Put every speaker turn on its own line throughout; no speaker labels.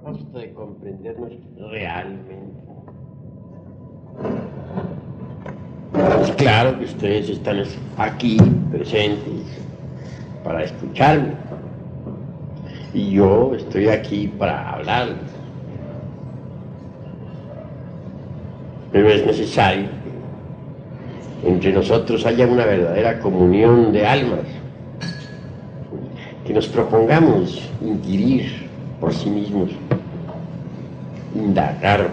propósito de comprendernos realmente. Es claro que ustedes están aquí presentes para escucharme y yo estoy aquí para hablarles. Pero es necesario que entre nosotros haya una verdadera comunión de almas, que nos propongamos inquirir por sí mismos, indagar,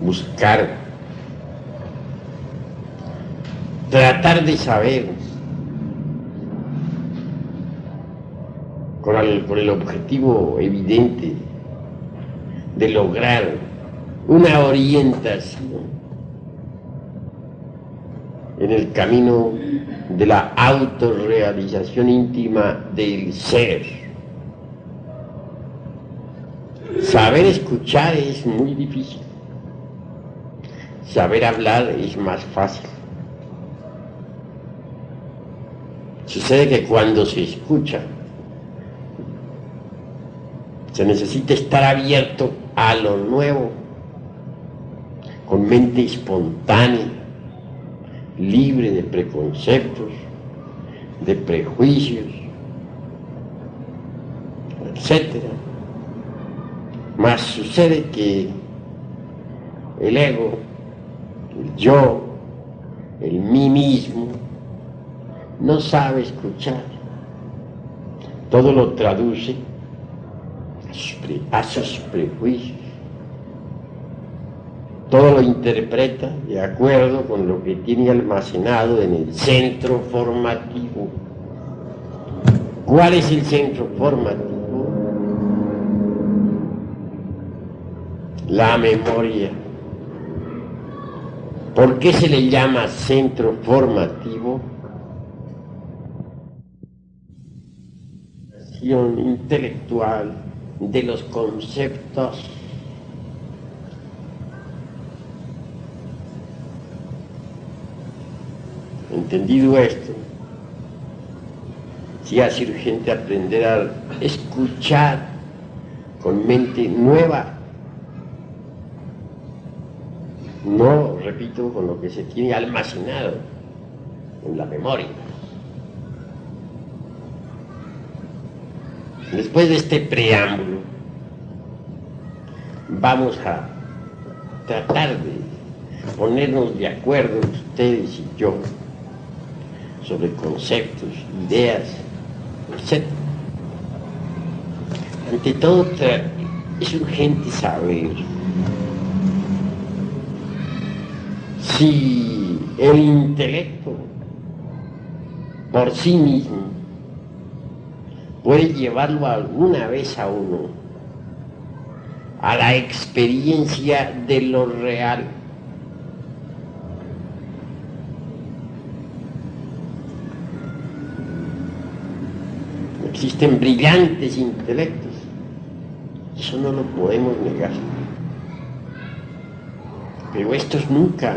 buscar, tratar de saber con el objetivo evidente de lograr una orientación en el camino de la autorrealización íntima del ser. Saber escuchar es muy difícil, saber hablar es más fácil. Sucede que cuando se escucha, se necesita estar abierto a lo nuevo, con mente espontánea, libre de preconceptos, de prejuicios, etc. Mas sucede que el ego, el yo, el mí mismo, no sabe escuchar. Todo lo traduce a sus prejuicios. Todo lo interpreta de acuerdo con lo que tiene almacenado en el centro formativo. ¿Cuál es el centro formativo? La memoria. ¿Por qué se le llama centro formativo? Intelectual de los conceptos. Entendido esto, sí hace urgente aprender a escuchar con mente nueva, no, repito, con lo que se tiene almacenado en la memoria. Después de este preámbulo, vamos a tratar de ponernos de acuerdo ustedes y yo sobre conceptos, ideas, etc. Ante todo, es urgente saber si el intelecto por sí mismo puede llevarlo alguna vez a uno a la experiencia de lo real. Existen brillantes intelectos, eso no lo podemos negar, pero estos nunca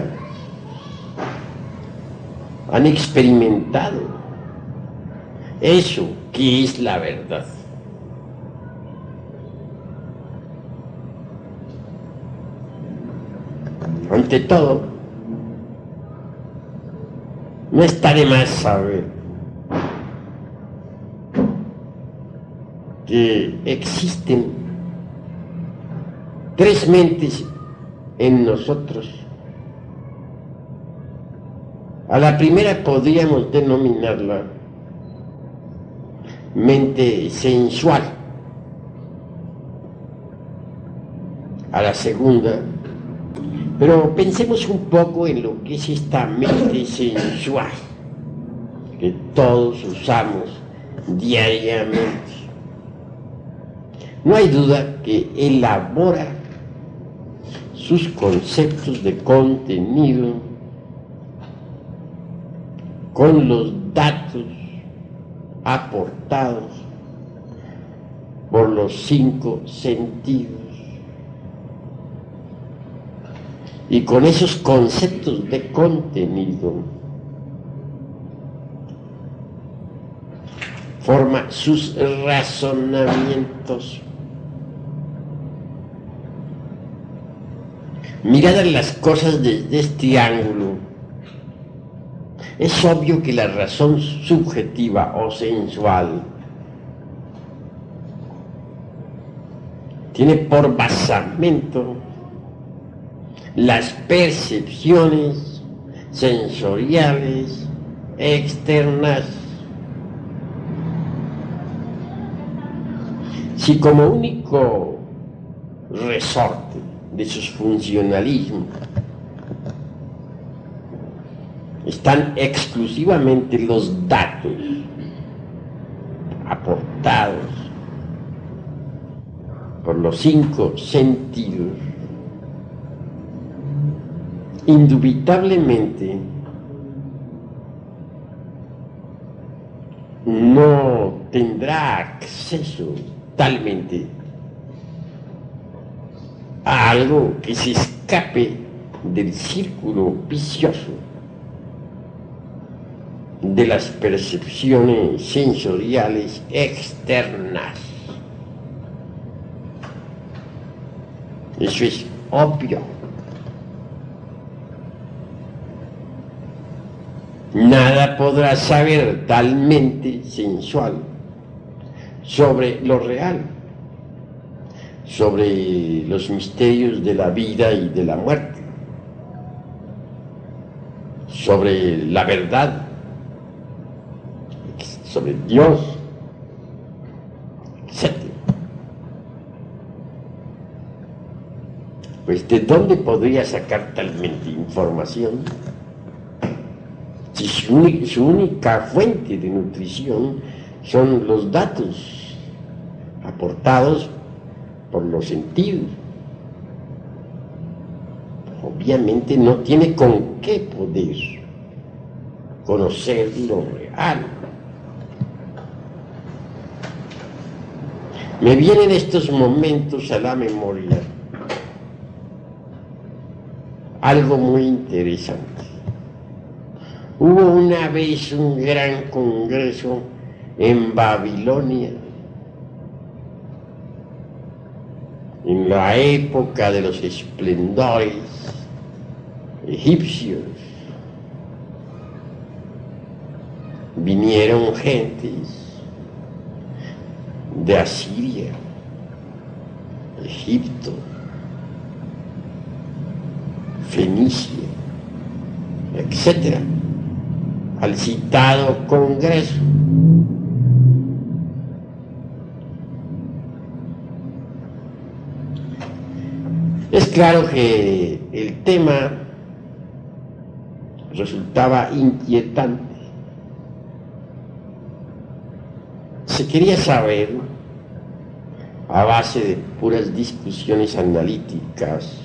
han experimentado eso que es la verdad. Ante todo, no está de más saber que existen tres mentes en nosotros. A la primera podríamos denominarla mente sensual, a la segunda, pero pensemos un poco en lo que es esta mente sensual que todos usamos diariamente. No hay duda que elabora sus conceptos de contenido con los datos aportados por los 5 sentidos. Y con esos conceptos de contenido forma sus razonamientos. Miradas las cosas desde este ángulo, es obvio que la razón subjetiva o sensual tiene por basamento las percepciones sensoriales externas. Si como único resorte de sus funcionalismos están exclusivamente los datos aportados por los 5 sentidos, indubitablemente no tendrá acceso totalmente a algo que se escape del círculo vicioso de las percepciones sensoriales externas. Eso es obvio. Nada podrá saber talmente sensual sobre lo real, sobre los misterios de la vida y de la muerte, sobre la verdad, sobre Dios, etc. Pues ¿de dónde podría sacar talmente información si su única fuente de nutrición son los datos aportados por los sentidos? Obviamente no tiene con qué poder conocer lo real. Me viene en estos momentos a la memoria algo muy interesante. Hubo una vez un gran congreso en Babilonia, en la época de los esplendores egipcios. Vinieron gentes de Asiria, Egipto, Fenicia, etc., al citado congreso. Es claro que el tema resultaba inquietante. Se quería saber, a base de puras discusiones analíticas,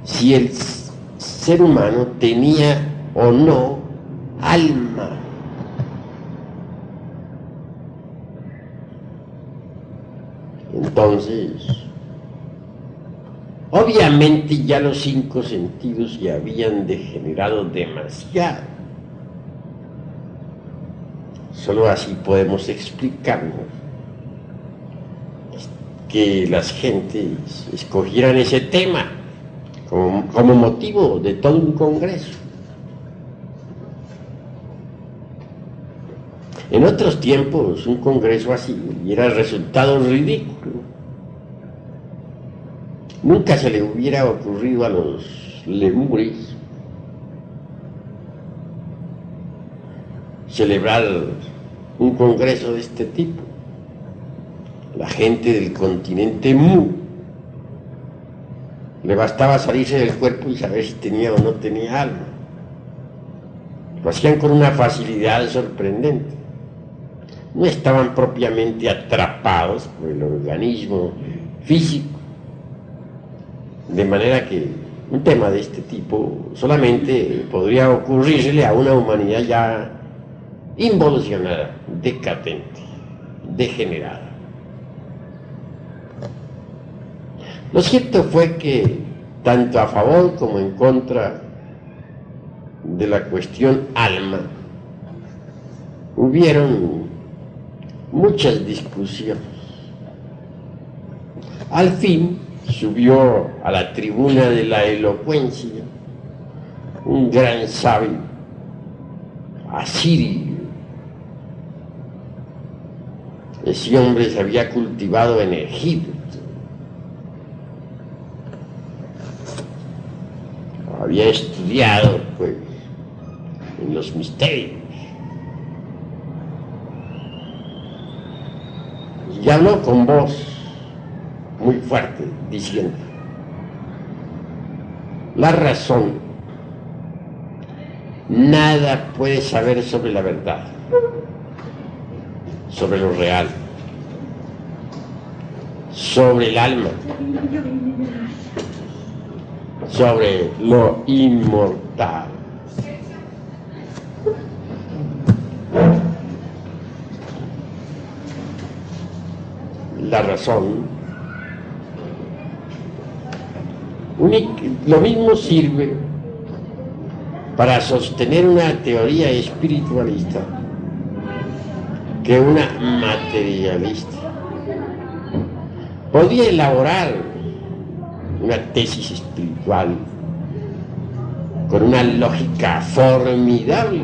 si el ser humano tenía o no alma. Entonces, obviamente ya los 5 sentidos ya habían degenerado demasiado. Solo así podemos explicarnos que las gentes escogieran ese tema como motivo de todo un congreso. En otros tiempos un congreso así hubiera resultado ridículo. Nunca se le hubiera ocurrido a los lemures celebrar un congreso de este tipo. La gente del continente Mu le bastaba salirse del cuerpo y saber si tenía o no tenía alma. Lo hacían con una facilidad sorprendente. No estaban propiamente atrapados por el organismo físico, de manera que un tema de este tipo solamente podría ocurrirle a una humanidad ya involucionada, decadente, degenerada. Lo cierto fue que, tanto a favor como en contra de la cuestión alma, hubieron muchas discusiones. Al fin subió a la tribuna de la elocuencia un gran sabio, asirio. Ese hombre se había cultivado en Egipto, había estudiado pues en los misterios y habló con voz muy fuerte diciendo: la razón nada puede saber sobre la verdad, sobre lo real, sobre el alma, sobre lo inmortal. La razón, lo mismo sirve para sostener una teoría espiritualista que una materialista. Podría elaborar una tesis espiritual con una lógica formidable.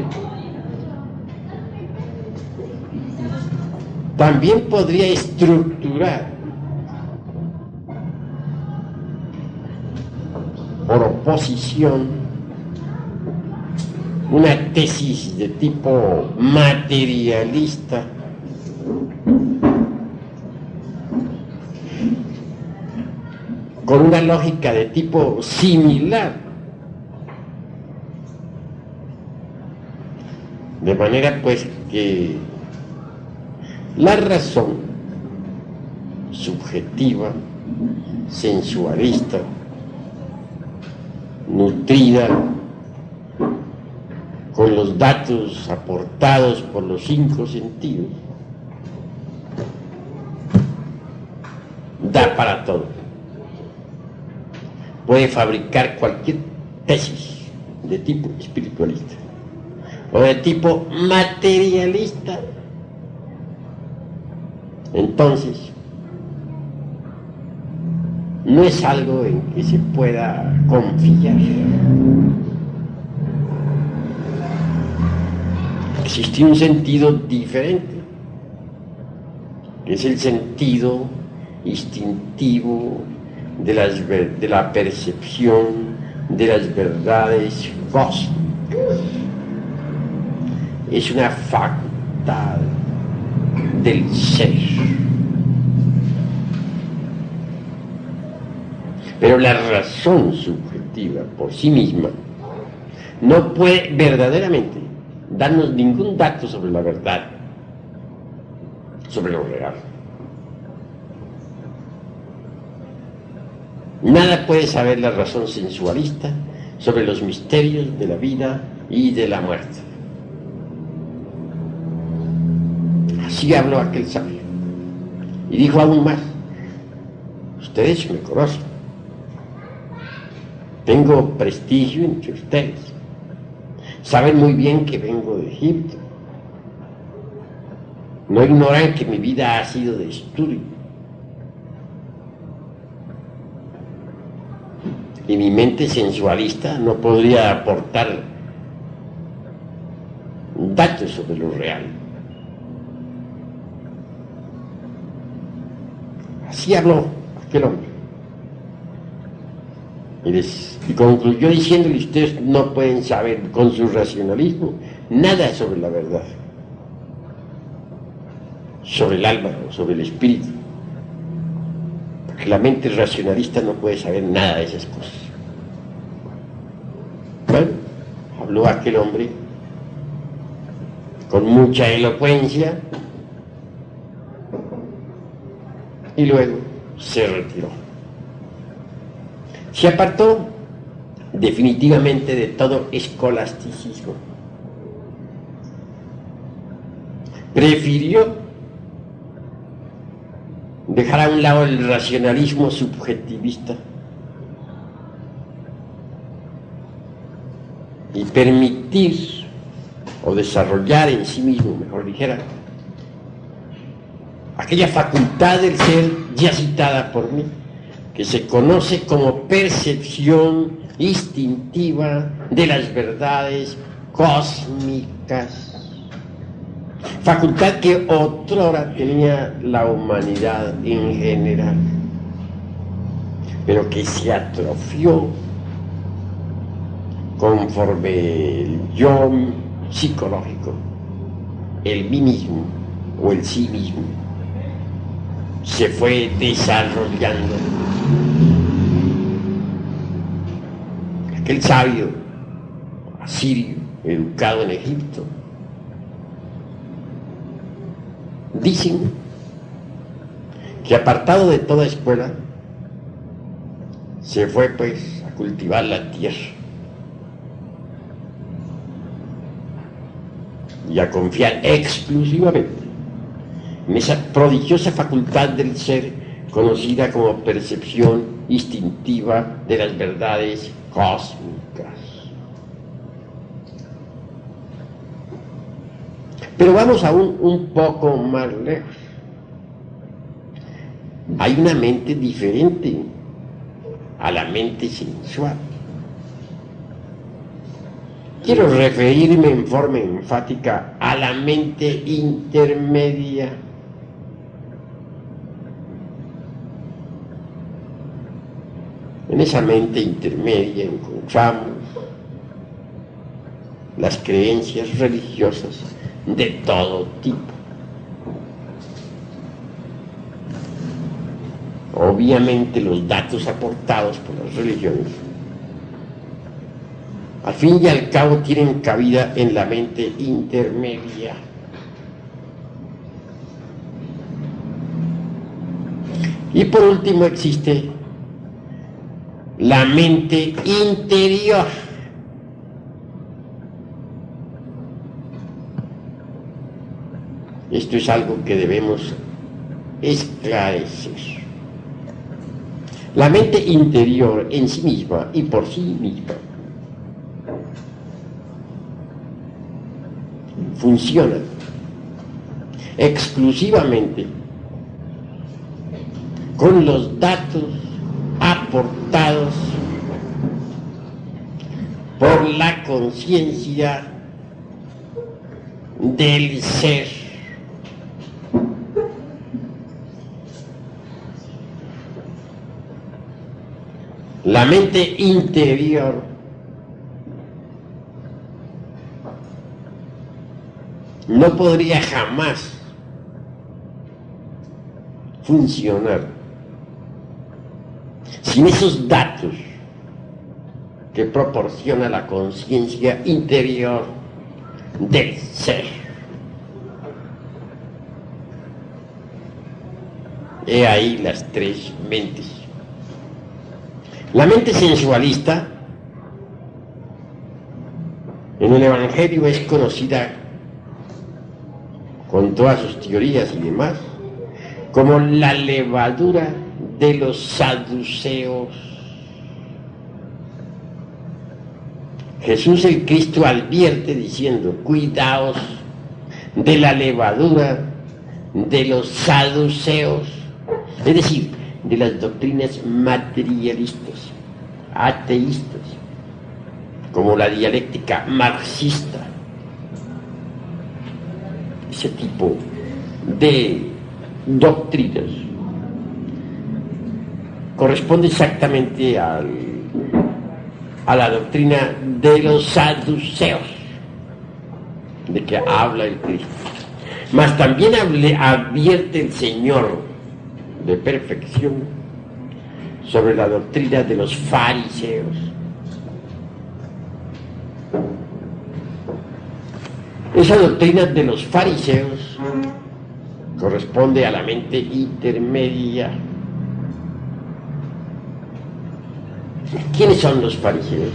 También podría estructurar por oposición una tesis de tipo materialista, con una lógica de tipo similar, de manera pues que la razón subjetiva, sensualista, nutrida con los datos aportados por los 5 sentidos, da para todo. Puede fabricar cualquier tesis de tipo espiritualista o de tipo materialista. Entonces, no es algo en que se pueda confiar. Existe un sentido diferente, que es el sentido instintivo de la percepción de las verdades cósmicas. Es una facultad del ser. Pero la razón subjetiva por sí misma no puede verdaderamente darnos ningún dato sobre la verdad, sobre lo real. Nada puede saber la razón sensualista sobre los misterios de la vida y de la muerte. Así habló aquel sabio. Y dijo aún más: ustedes me conocen. Tengo prestigio entre ustedes. Saben muy bien que vengo de Egipto. No ignoran que mi vida ha sido de estudio. Y mi mente sensualista no podría aportar datos sobre lo real. Así habló aquel hombre. Y concluyó diciéndole: ustedes no pueden saber con su racionalismo nada sobre la verdad, sobre el alma o sobre el espíritu, porque la mente racionalista no puede saber nada de esas cosas. Bueno, habló aquel hombre con mucha elocuencia y luego se retiró. Se apartó definitivamente de todo escolasticismo. Prefirió dejar a un lado el racionalismo subjetivista y permitir o desarrollar en sí mismo, mejor dijera, aquella facultad del ser ya citada por mí, que se conoce como percepción instintiva de las verdades cósmicas, facultad que otrora tenía la humanidad en general, pero que se atrofió conforme el yo psicológico, el mí mismo o el sí mismo, se fue desarrollando. Aquel sabio asirio, educado en Egipto, dicen que apartado de toda escuela, se fue pues a cultivar la tierra y a confiar exclusivamente en esa prodigiosa facultad del ser conocida como percepción instintiva de las verdades cósmicas. Pero vamos aún un poco más lejos. Hay una mente diferente a la mente sensual. Quiero referirme en forma enfática a la mente intermedia. En esa mente intermedia encontramos las creencias religiosas de todo tipo. Obviamente los datos aportados por las religiones al fin y al cabo tienen cabida en la mente intermedia. Y por último existe la mente interior. Esto es algo que debemos esclarecer. La mente interior en sí misma y por sí misma funciona exclusivamente con los datos aportados por la conciencia del ser. La mente interior no podría jamás funcionar sin esos datos que proporciona la conciencia interior del ser. He ahí las tres mentes. La mente sensualista en el Evangelio es conocida con todas sus teorías y demás como la levadura de los saduceos. Jesús el Cristo advierte diciendo: cuidaos de la levadura de los saduceos, es decir, de las doctrinas materialistas, ateístas, como la dialéctica marxista. Ese tipo de doctrinas corresponde exactamente a la doctrina de los saduceos, de que habla el Cristo. Mas también advierte el Señor de perfección sobre la doctrina de los fariseos. Esa doctrina de los fariseos corresponde a la mente intermedia. ¿Quiénes son los fariseos?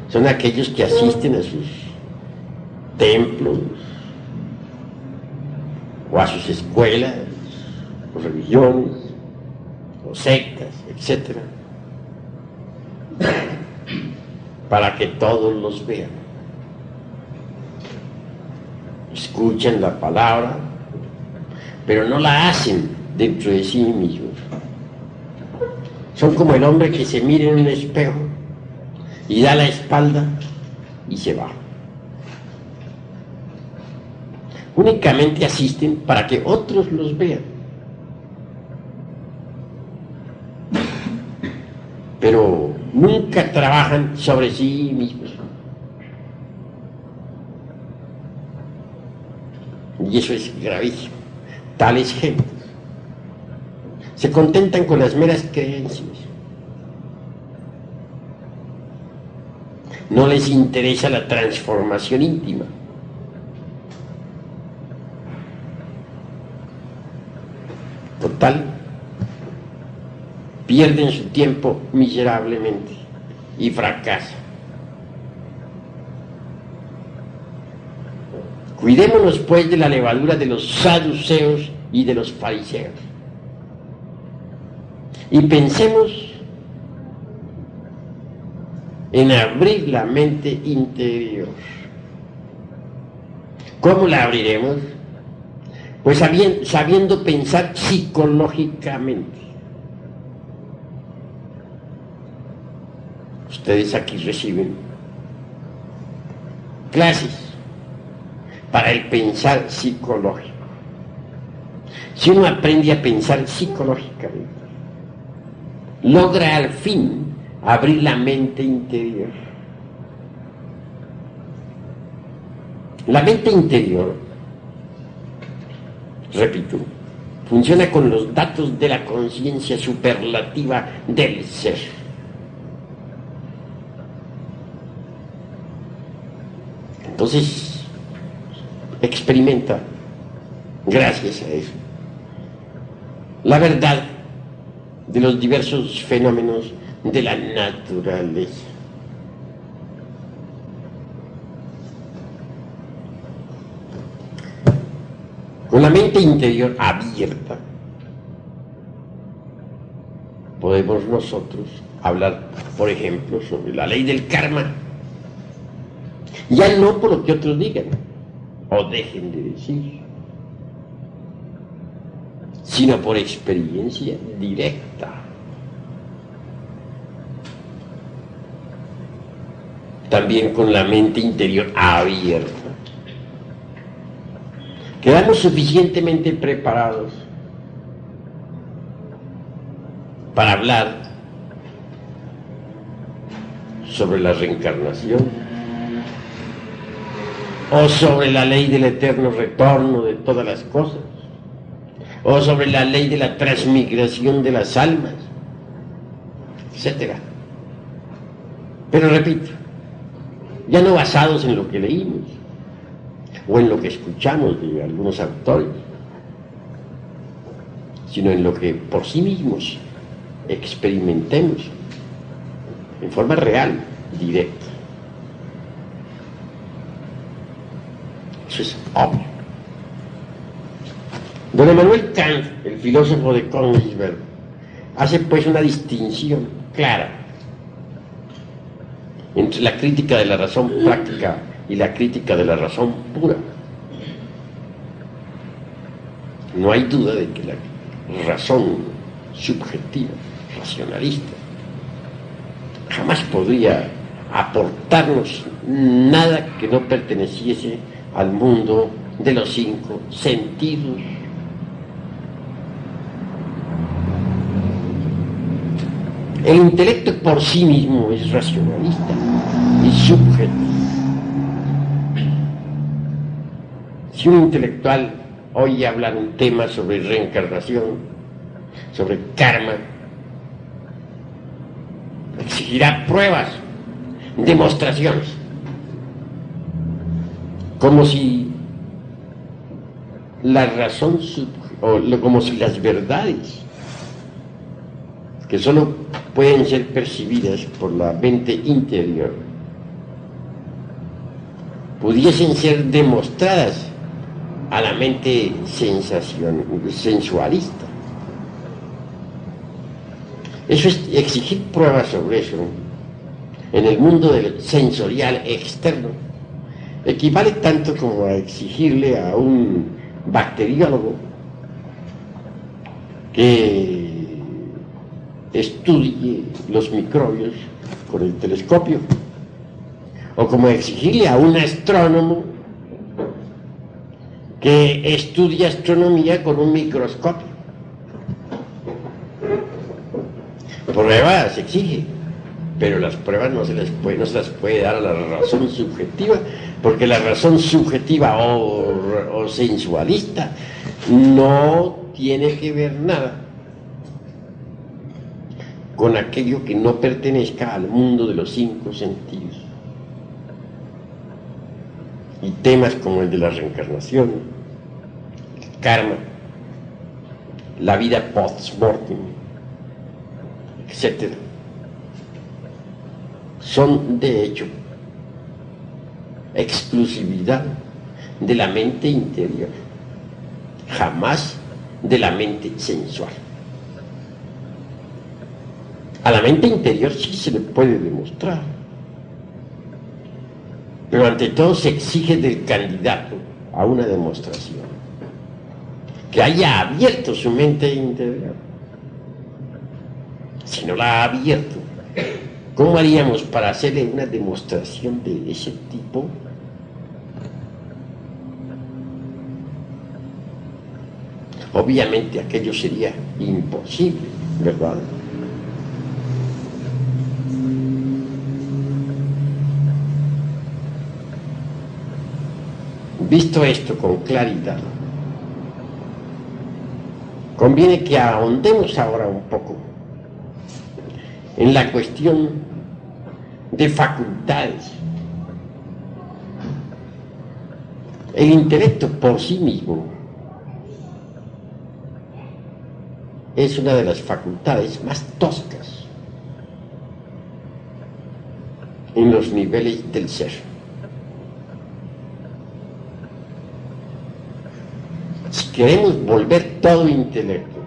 Son aquellos que asisten a sus templos o a sus escuelas o religiones o sectas, etc., para que todos los vean. escuchan la palabra, pero no la hacen dentro de sí mismos. Son como el hombre que se mira en un espejo y da la espalda y se va. Únicamente asisten para que otros los vean. Pero nunca trabajan sobre sí mismos. Y eso es gravísimo. Tales gentes se contentan con las meras creencias. No les interesa la transformación íntima. Total, pierden su tiempo miserablemente y fracasan. Cuidémonos pues de la levadura de los saduceos y de los fariseos. Y pensemos en abrir la mente interior. ¿Cómo la abriremos? Pues sabiendo pensar psicológicamente. Ustedes aquí reciben clases para el pensar psicológico. Si uno aprende a pensar psicológicamente, logra al fin abrir la mente interior. La mente interior, repito, funciona con los datos de la conciencia superlativa del ser. Entonces, experimenta, gracias a eso, la verdad de los diversos fenómenos de la naturaleza. Con la mente interior abierta, podemos nosotros hablar, por ejemplo, sobre la ley del karma. Ya no por lo que otros digan o dejen de decir, sino por experiencia directa. También con la mente interior abierta. Quedamos suficientemente preparados para hablar sobre la reencarnación o sobre la ley del eterno retorno de todas las cosas, o sobre la ley de la transmigración de las almas, etc. Pero repito, ya no basados en lo que leímos o en lo que escuchamos de algunos autores, sino en lo que por sí mismos experimentemos en forma real, directa. Eso es obvio. Don Emmanuel Kant, el filósofo de Königsberg, hace pues una distinción clara entre la crítica de la razón práctica y la crítica de la razón pura. No hay duda de que la razón subjetiva, racionalista, jamás podría aportarnos nada que no perteneciese al mundo de los 5 sentidos. El intelecto por sí mismo es racionalista y subjetivo. Si un intelectual oye hablar un tema sobre reencarnación, sobre karma, exigirá pruebas, demostraciones, como si la razón como si las verdades que solo pueden ser percibidas por la mente interior pudiesen ser demostradas a la mente sensualista. Eso es exigir pruebas sobre eso en el mundo del sensorial externo. equivale tanto como a exigirle a un bacteriólogo que estudie los microbios con el telescopio, o como exigirle a un astrónomo que estudie astronomía con un microscopio. Pruebas se exige, pero las pruebas no se las puede dar a la razón subjetiva, porque la razón subjetiva o sensualista no tiene que ver nada con aquello que no pertenezca al mundo de los 5 sentidos. Y temas como el de la reencarnación, el karma, la vida post-mortem, etc., son de hecho exclusividad de la mente interior, jamás de la mente sensual. A la mente interior sí se le puede demostrar, pero ante todo se exige del candidato a una demostración que haya abierto su mente interior. Si no la ha abierto, ¿cómo haríamos para hacerle una demostración de ese tipo? Obviamente aquello sería imposible, ¿verdad? Visto esto con claridad, conviene que ahondemos ahora un poco en la cuestión de facultades. El intelecto por sí mismo es una de las facultades más toscas en los niveles del ser. Si queremos volver todo intelecto,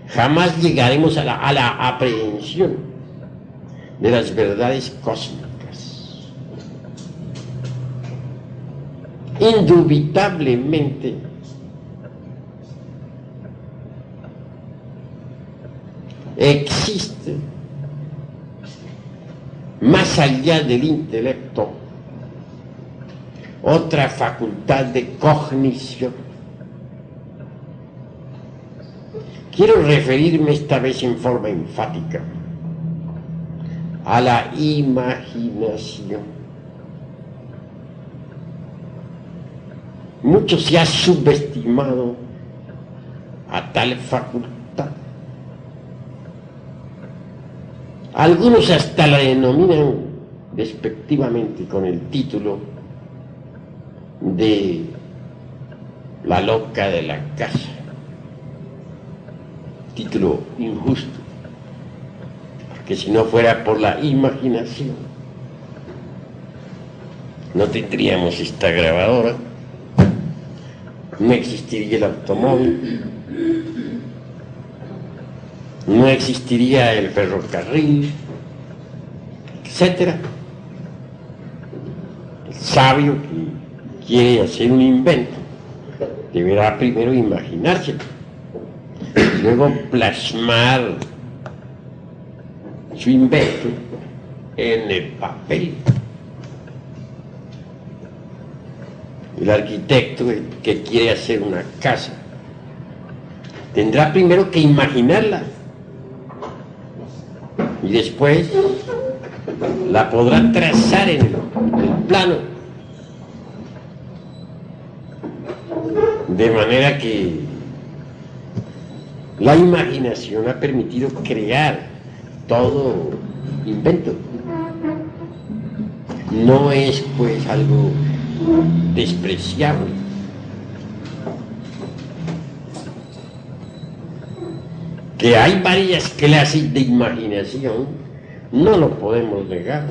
jamás llegaremos a la aprehensión de las verdades cósmicas. Indubitablemente, existe, más allá del intelecto, otra facultad de cognición. Quiero referirme esta vez en forma enfática a la imaginación. Mucho se ha subestimado a tal facultad. Algunos hasta la denominan despectivamente con el título de la loca de la casa. Título injusto, porque si no fuera por la imaginación, no tendríamos esta grabadora, no existiría el automóvil, no existiría el ferrocarril, etc. El sabio que quiere hacer un invento deberá primero imaginárselo, luego plasmar su invento en el papel. El arquitecto que quiere hacer una casa tendrá primero que imaginarla y después la podrá trazar en el plano, de manera que la imaginación ha permitido crear todo invento. No es pues algo despreciable. Que hay varias clases de imaginación, no lo podemos negar.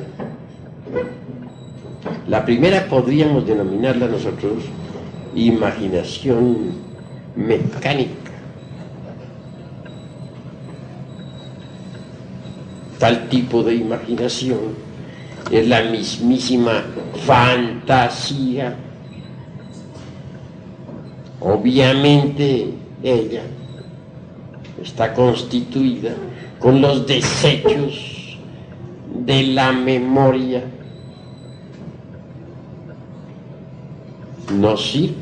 La primera podríamos denominarla nosotros imaginación mecánica. Tal tipo de imaginación es la mismísima fantasía. Obviamente ella está constituida con los desechos de la memoria. No sirve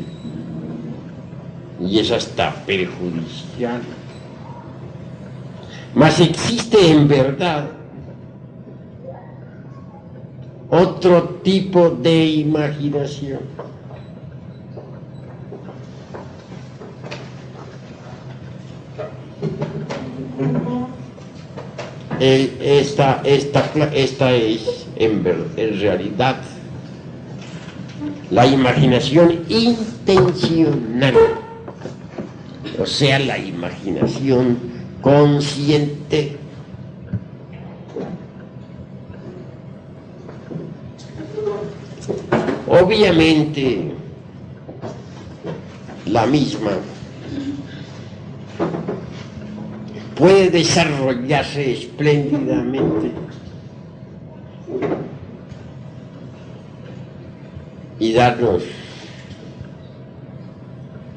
y es hasta perjudicial. Mas existe en verdad otro tipo de imaginación. Esta es en realidad la imaginación intencional, o sea, la imaginación consciente. Obviamente, la misma puede desarrollarse espléndidamente y darnos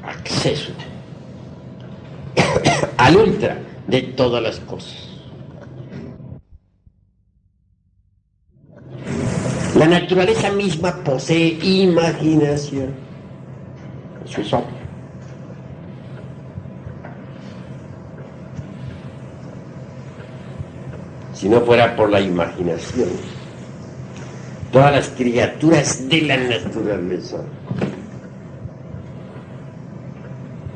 acceso al ultra de todas las cosas. La naturaleza misma posee imaginación. Eso es obvio. Si no fuera por la imaginación, todas las criaturas de la naturaleza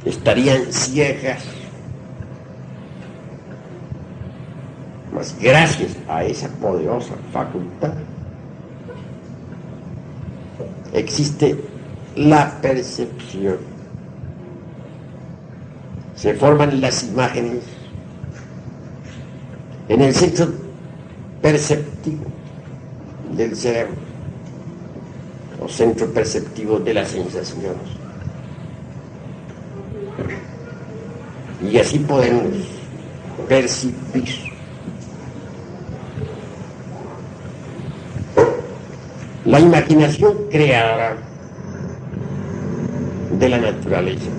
estarían ciegas. Mas gracias a esa poderosa facultad existe la percepción. Se forman las imágenes en el centro perceptivo del cerebro, o centro perceptivo de las sensaciones. Y así podemos percibir la imaginación creadora de la naturaleza.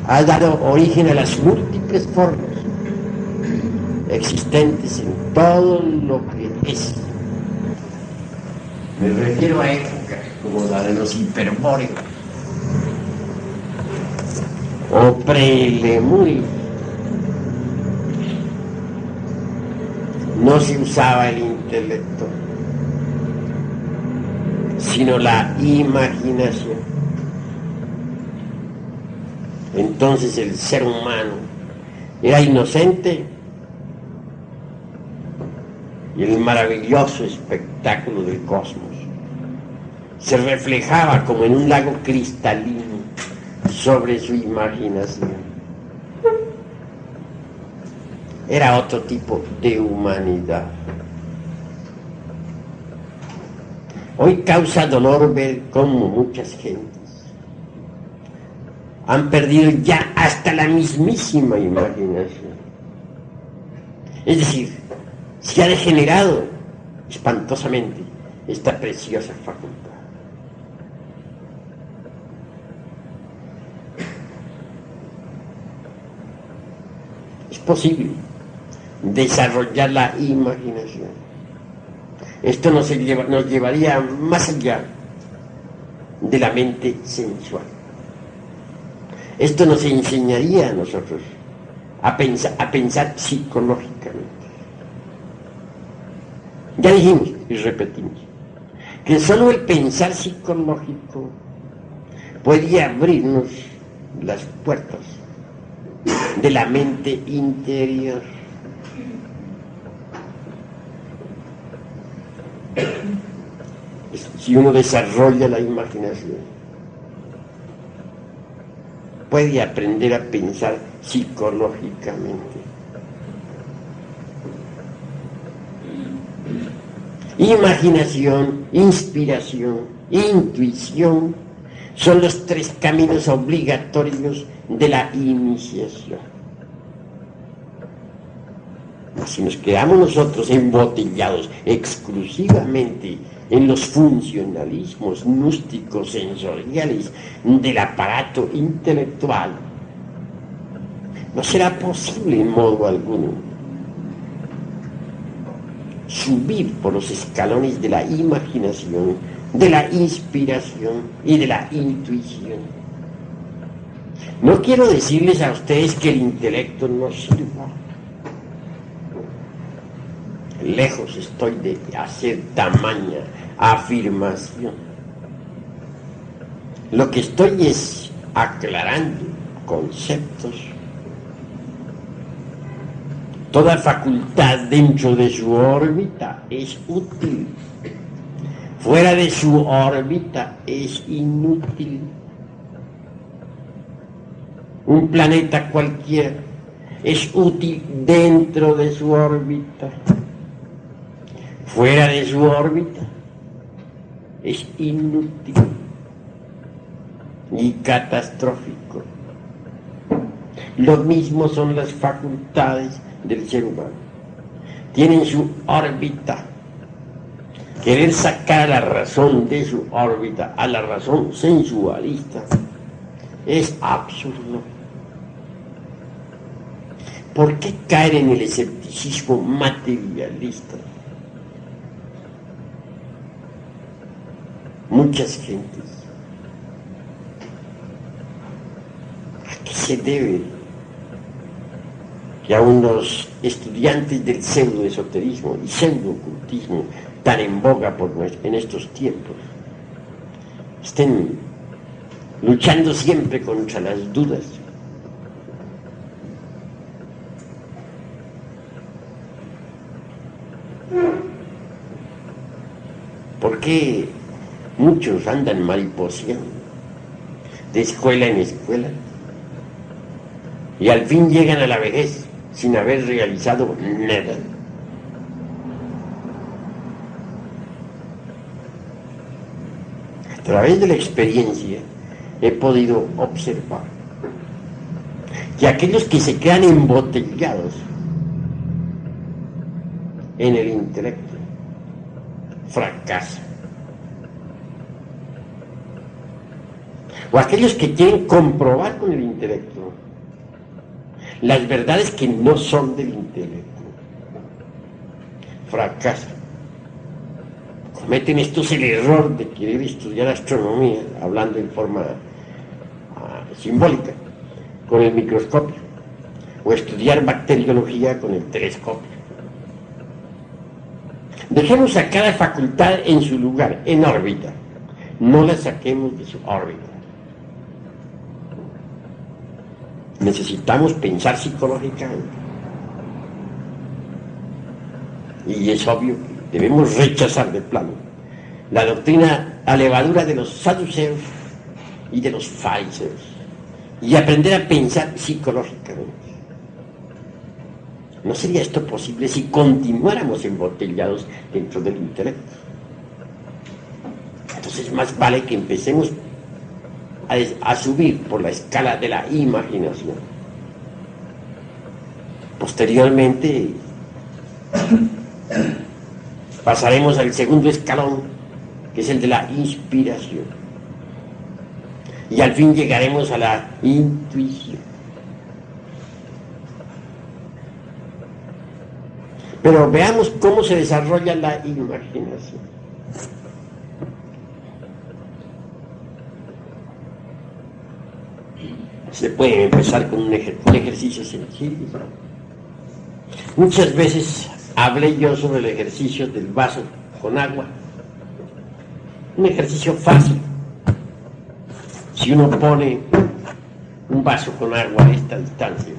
Ha dado origen a las múltiples formas existentes en todo lo que es. Me refiero a épocas como la de los hiperbóreos o prelemurios. No se usaba el intelecto, sino la imaginación. Entonces el ser humano era inocente y el maravilloso espectáculo del cosmos se reflejaba como en un lago cristalino sobre su imaginación. Era otro tipo de humanidad. Hoy causa dolor ver cómo muchas gentes han perdido ya hasta la mismísima imaginación. Es decir, se ha degenerado espantosamente esta preciosa facultad. Es posible desarrollar la imaginación. Esto nos llevaría más allá de la mente sensual. Esto nos enseñaría a nosotros a pensar psicológicamente. Ya dijimos y repetimos que solo el pensar psicológico puede abrirnos las puertas de la mente interior. Si uno desarrolla la imaginación, puede aprender a pensar psicológicamente. Imaginación, inspiración, intuición son los tres caminos obligatorios de la iniciación. Mas si nos quedamos nosotros embotellados exclusivamente en los funcionalismos gnósticos sensoriales del aparato intelectual, no será posible en modo alguno subir por los escalones de la imaginación, de la inspiración y de la intuición. No quiero decirles a ustedes que el intelecto no sirva. Lejos estoy de hacer tamaña afirmación. Lo que estoy es aclarando conceptos. Toda facultad dentro de su órbita es útil. Fuera de su órbita es inútil. Un planeta cualquiera es útil dentro de su órbita. Fuera de su órbita es inútil y catastrófico. Lo mismo son las facultades del ser humano. Tienen su órbita. Querer sacar a la razón de su órbita, a la razón sensualista, es absurdo. ¿Por qué caer en el escepticismo materialista? Muchas gentes. ¿A qué se debe que aún los estudiantes del pseudoesoterismo y pseudoocultismo tan en boga en estos tiempos estén luchando siempre contra las dudas? ¿Por qué muchos andan mariposeando de escuela en escuela y al fin llegan a la vejez sin haber realizado nada? A través de la experiencia he podido observar que aquellos que se quedan embotellados en el intelecto fracasan. O aquellos que quieren comprobar con el intelecto las verdades que no son del intelecto, fracasan. Cometen estos el error de querer estudiar astronomía, hablando en forma simbólica, con el microscopio, o estudiar bacteriología con el telescopio. Dejemos a cada facultad en su lugar, en órbita. No la saquemos de su órbita. Necesitamos pensar psicológicamente. Y es obvio que debemos rechazar de plano la doctrina a levadura de los saduceos y de los fariseos y aprender a pensar psicológicamente. ¿No sería esto posible si continuáramos embotellados dentro del intelecto? Entonces más vale que empecemos a subir por la escala de la imaginación. Posteriormente pasaremos al segundo escalón, que es el de la inspiración, y al fin llegaremos a la intuición. Pero veamos cómo se desarrolla la imaginación. Se puede empezar con un ejercicio sencillo. Muchas veces hablé yo sobre el ejercicio del vaso con agua. Un ejercicio fácil. Si uno pone un vaso con agua a esta distancia,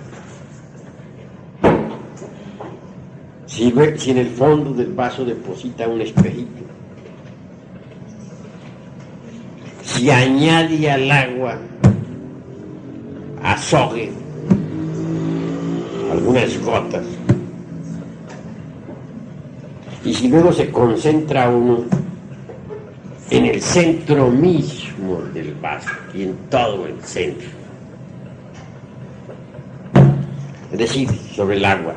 si en el fondo del vaso deposita un espejito, si añade al agua azogue, algunas gotas, y si luego se concentra uno en el centro mismo del vaso y en todo el centro, es decir, sobre el agua,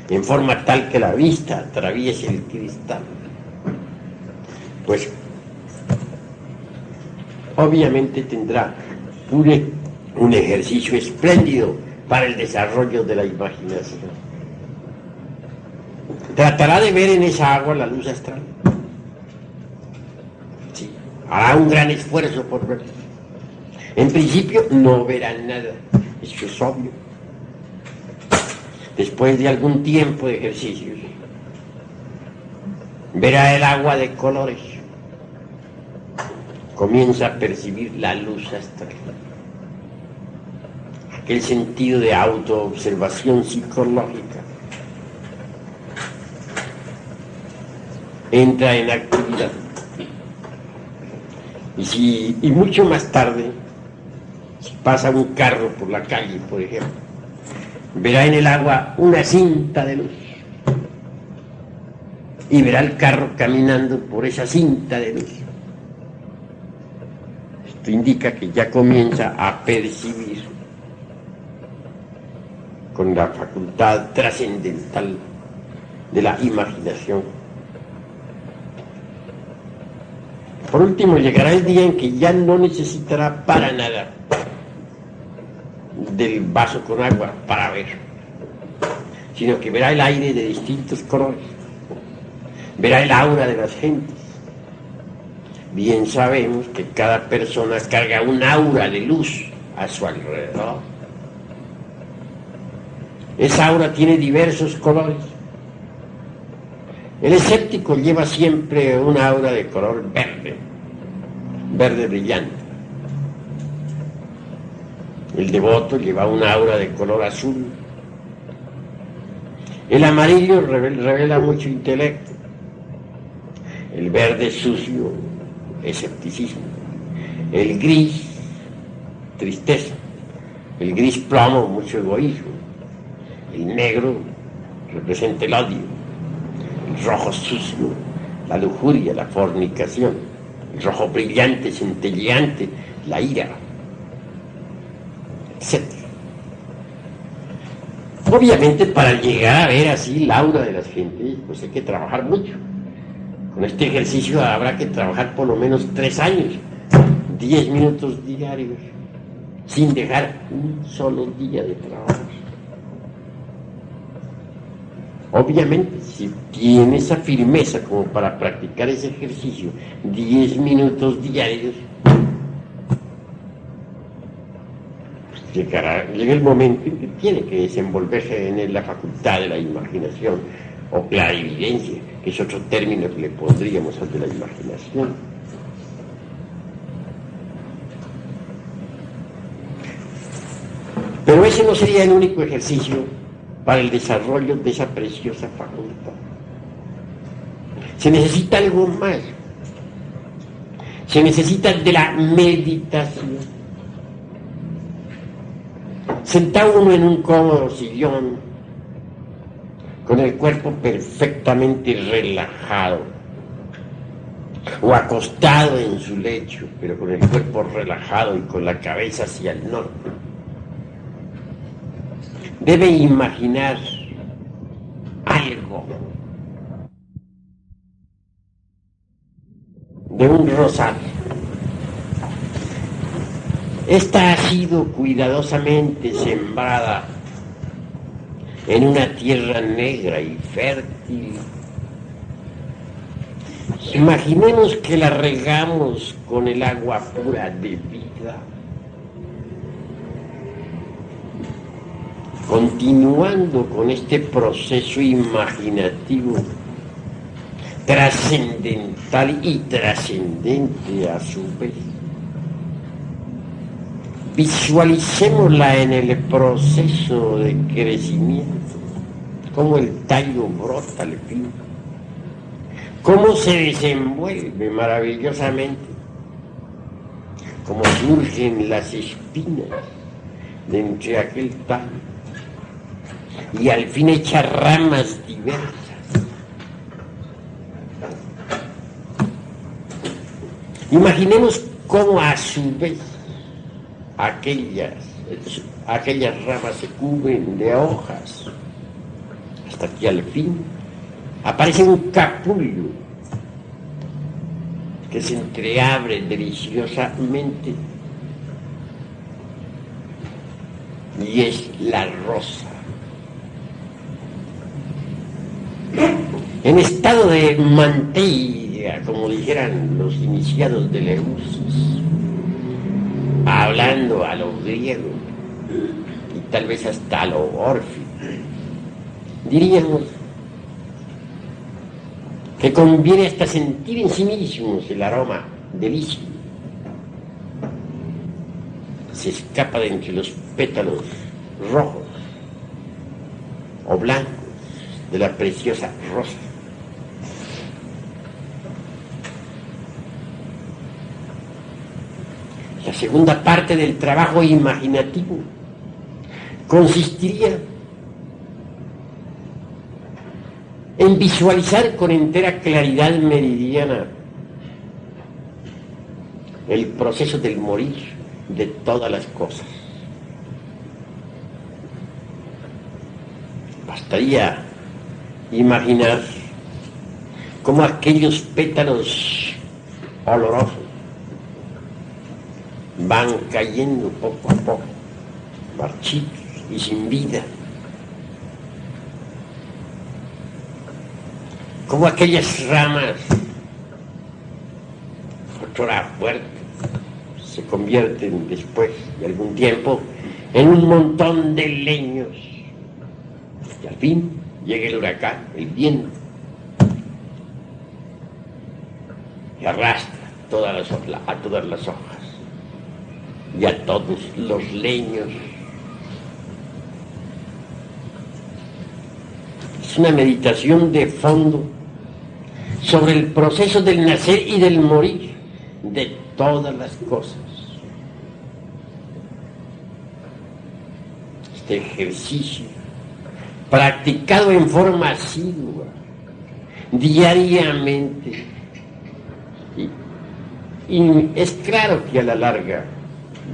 en forma tal que la vista atraviese el cristal. Pues obviamente tendrá un ejercicio espléndido para el desarrollo de la imaginación. Tratará de ver en esa agua la luz astral. Sí, hará un gran esfuerzo por verla. En principio no verá nada, eso es obvio. Después de algún tiempo de ejercicios, verá el agua de colores. Comienza a percibir la luz astral. Aquel sentido de autoobservación psicológica entra en actividad. Y mucho más tarde, si pasa un carro por la calle, por ejemplo, verá en el agua una cinta de luz. Y verá el carro caminando por esa cinta de luz. Esto indica que ya comienza a percibir con la facultad trascendental de la imaginación. Por último, llegará el día en que ya no necesitará para nada del vaso con agua para ver, sino que verá el aire de distintos colores, verá el aura de las gentes. Bien sabemos que cada persona carga un aura de luz a su alrededor. Esa aura tiene diversos colores. El escéptico lleva siempre una aura de color verde, verde brillante. El devoto lleva una aura de color azul. El amarillo revela mucho intelecto. El verde sucio, escepticismo. El gris, tristeza. El gris plomo, mucho egoísmo. El negro representa el odio. El rojo sucio, la lujuria, la fornicación. El rojo brillante, centelleante, la ira, etc. Obviamente, para llegar a ver así la aura de las gentes, pues hay que trabajar mucho. Con este ejercicio habrá que trabajar por lo menos 3 años, 10 minutos diarios, sin dejar un solo día de trabajo. Obviamente, si tiene esa firmeza como para practicar ese ejercicio 10 minutos diarios, pues llega el momento en que tiene que desenvolverse en la facultad de la imaginación o clarividencia, que es otro término que le pondríamos al de la imaginación. Pero ese no sería el único ejercicio para el desarrollo de esa preciosa facultad. Se necesita algo más. Se necesita de la meditación. Sentado uno en un cómodo sillón, con el cuerpo perfectamente relajado, o acostado en su lecho, pero con el cuerpo relajado y con la cabeza hacia el norte, debe imaginar algo de un rosario. Esta ha sido cuidadosamente sembrada en una tierra negra y fértil. Imaginemos que la regamos con el agua pura de vida. Continuando con este proceso imaginativo, trascendental y trascendente a su vez, visualicémosla en el proceso de crecimiento, cómo el tallo brota al fin, cómo se desenvuelve maravillosamente, cómo surgen las espinas de entre aquel tallo, y al fin echa ramas diversas. Imaginemos cómo a su vez aquellas ramas se cubren de hojas hasta que al fin aparece un capullo que se entreabre deliciosamente y es la rosa. En estado de manteiga, como dijeran los iniciados de Eleusis, hablando a lo griego y tal vez hasta a lo órfico, diríamos que conviene hasta sentir en sí mismos el aroma delicio. Se escapa de entre los pétalos rojos o blancos de la preciosa rosa. La segunda parte del trabajo imaginativo consistiría en visualizar con entera claridad meridiana el proceso del morir de todas las cosas. Bastaría imaginar cómo aquellos pétalos olorosos van cayendo poco a poco, marchitos y sin vida. Como aquellas ramas, otrora fuertes, se convierten después de algún tiempo en un montón de leños. Y al fin llega el huracán, el viento, y arrastra a todas las hojas y a todos los leños. Es una meditación de fondo sobre el proceso del nacer y del morir de todas las cosas. Este ejercicio, practicado en forma asidua, diariamente, y es claro que a la larga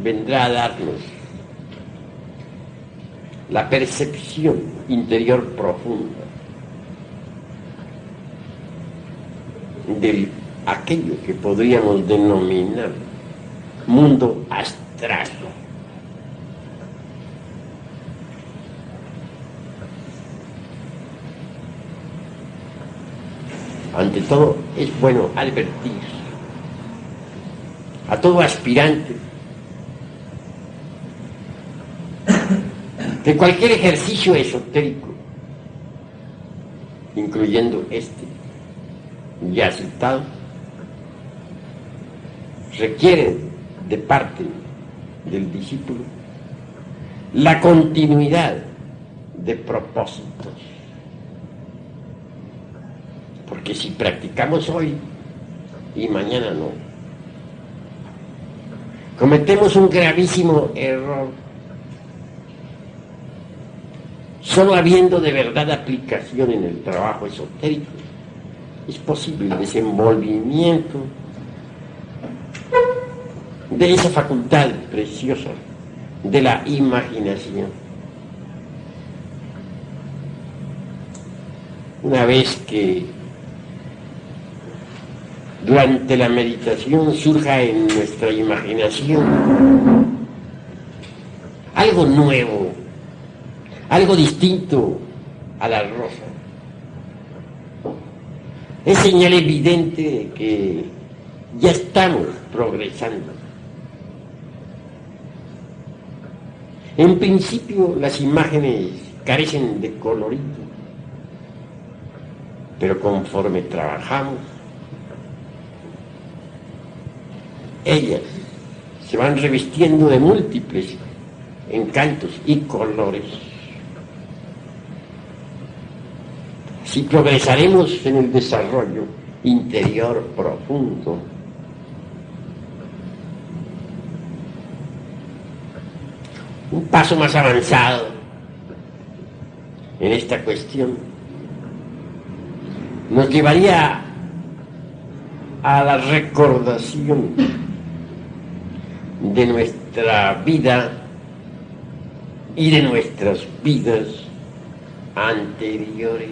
vendrá a darnos la percepción interior profunda de aquello que podríamos denominar mundo astral. Ante todo, es bueno advertir a todo aspirante que cualquier ejercicio esotérico, incluyendo este ya citado, requiere de parte del discípulo la continuidad de propósitos. Porque si practicamos hoy y mañana no, cometemos un gravísimo error. Solo habiendo de verdad aplicación en el trabajo esotérico, es posible el desenvolvimiento de esa facultad preciosa de la imaginación. Una vez que durante la meditación surja en nuestra imaginación algo nuevo, algo distinto a la rosa, es señal evidente de que ya estamos progresando. En principio las imágenes carecen de colorido, pero conforme trabajamos, ellas se van revistiendo de múltiples encantos y colores. Así progresaremos en el desarrollo interior profundo. Un paso más avanzado en esta cuestión nos llevaría a la recordación de nuestra vida y de nuestras vidas anteriores.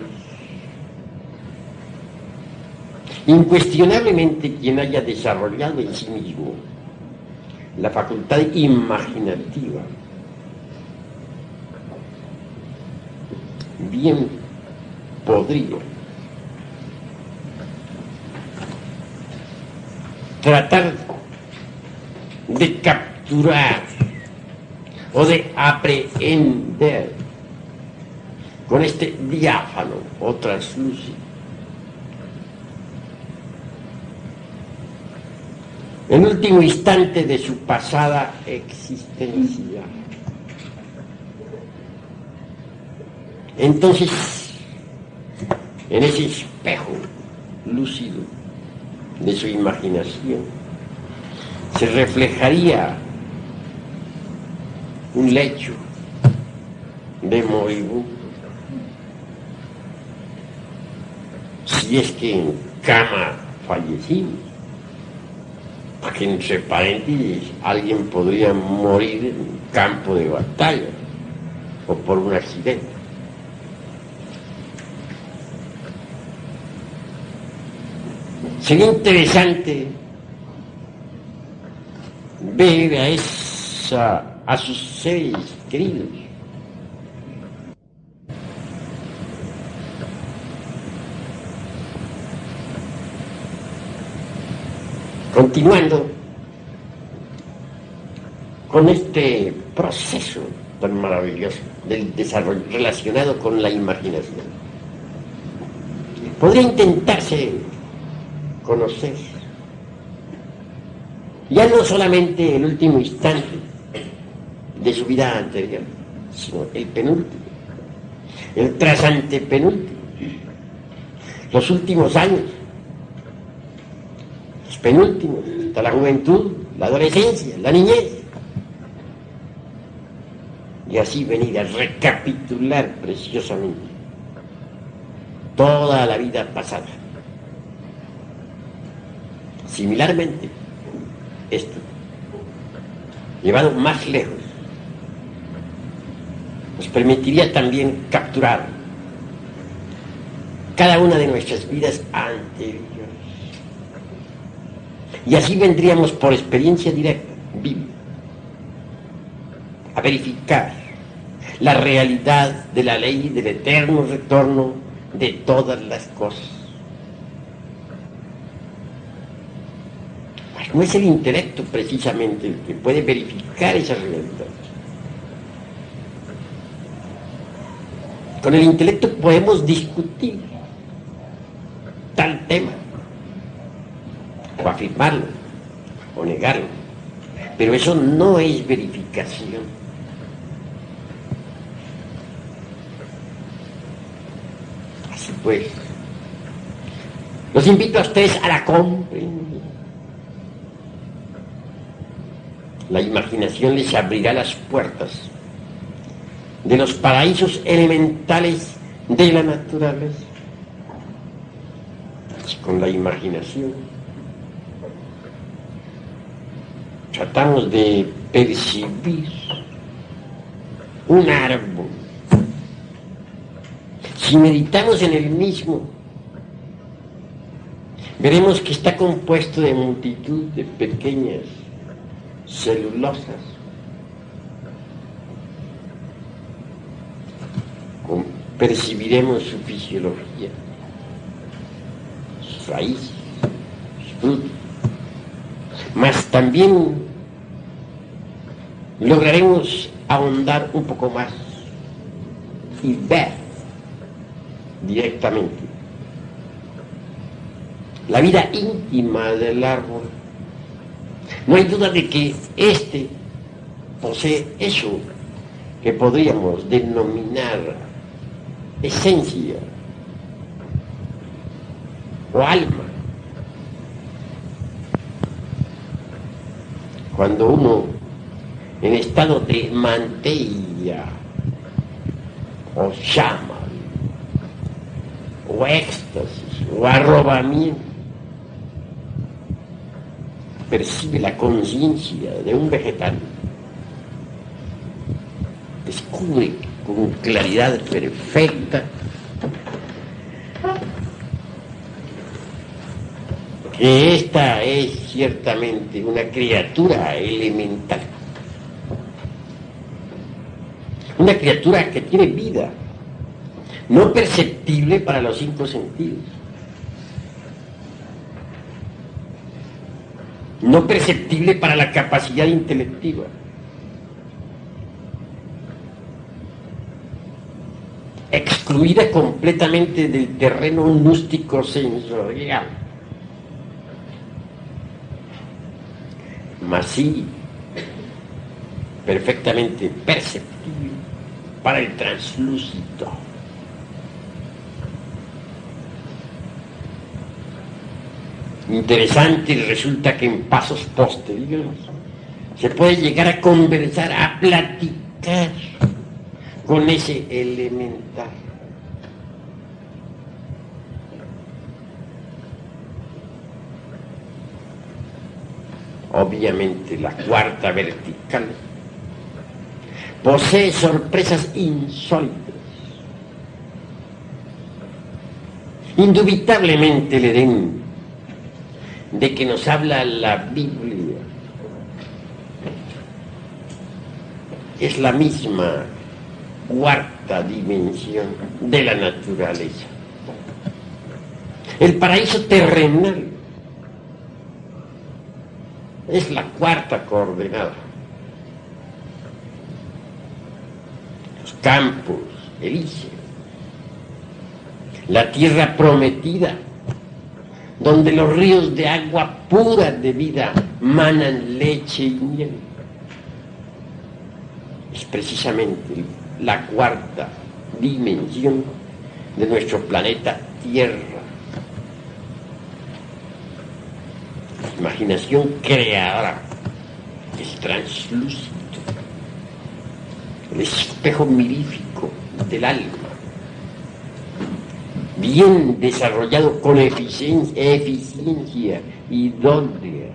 Incuestionablemente quien haya desarrollado en sí mismo la facultad imaginativa, bien podría tratar de capturar o de aprehender con este diáfano o translúcido el último instante de su pasada existencia. Entonces, en ese espejo lúcido de su imaginación, se reflejaría un lecho de moribundo, si es que en cama fallecimos, porque entre paréntesis alguien podría morir en un campo de batalla o por un accidente. Sería interesante ver a sus seres queridos continuando con este proceso tan maravilloso del desarrollo relacionado con la imaginación. Podría intentarse conocer ya no solamente el último instante de su vida anterior, sino el penúltimo, el trasantepenúltimo, los últimos años, los penúltimos, hasta la juventud, la adolescencia, la niñez, y así venir a recapitular preciosamente toda la vida pasada. Similarmente, esto, llevado más lejos, nos permitiría también capturar cada una de nuestras vidas anteriores. Y así vendríamos por experiencia directa, viva, a verificar la realidad de la ley del eterno retorno de todas las cosas. No es el intelecto precisamente el que puede verificar esa realidad. Con el intelecto podemos discutir tal tema, o afirmarlo, o negarlo, pero eso no es verificación. Así pues, los invito a ustedes a la comprensión. La imaginación les abrirá las puertas de los paraísos elementales de la naturaleza. Y con la imaginación tratamos de percibir un árbol. Si meditamos en el mismo, veremos que está compuesto de multitud de pequeñas celulosas, percibiremos su fisiología, sus raíces, sus frutos, mas también lograremos ahondar un poco más y ver directamente la vida íntima del árbol. No hay duda de que éste posee eso que podríamos denominar esencia o alma. Cuando uno en estado de mantilla o llama o éxtasis o arrobamiento percibe la conciencia de un vegetal, descubre con claridad perfecta, que esta es ciertamente una criatura elemental, una criatura que tiene vida, no perceptible para los 5 sentidos, no perceptible para la capacidad intelectiva, excluida completamente del terreno gnóstico sensorial, mas sí perfectamente perceptible para el translúcido. Interesante, resulta que en pasos posteriores se puede llegar a conversar, a platicar con ese elemental. Obviamente la cuarta vertical posee sorpresas insólitas. Indubitablemente el Edén de que nos habla la Biblia es la misma cuarta dimensión de la naturaleza. El paraíso terrenal es la cuarta coordenada. Los campos elíseos, la tierra prometida, donde los ríos de agua pura de vida manan leche y miel, es precisamente la cuarta dimensión de nuestro planeta Tierra. La imaginación creadora es translúcido, el espejo mirífico del alma, bien desarrollado con eficiencia idónea,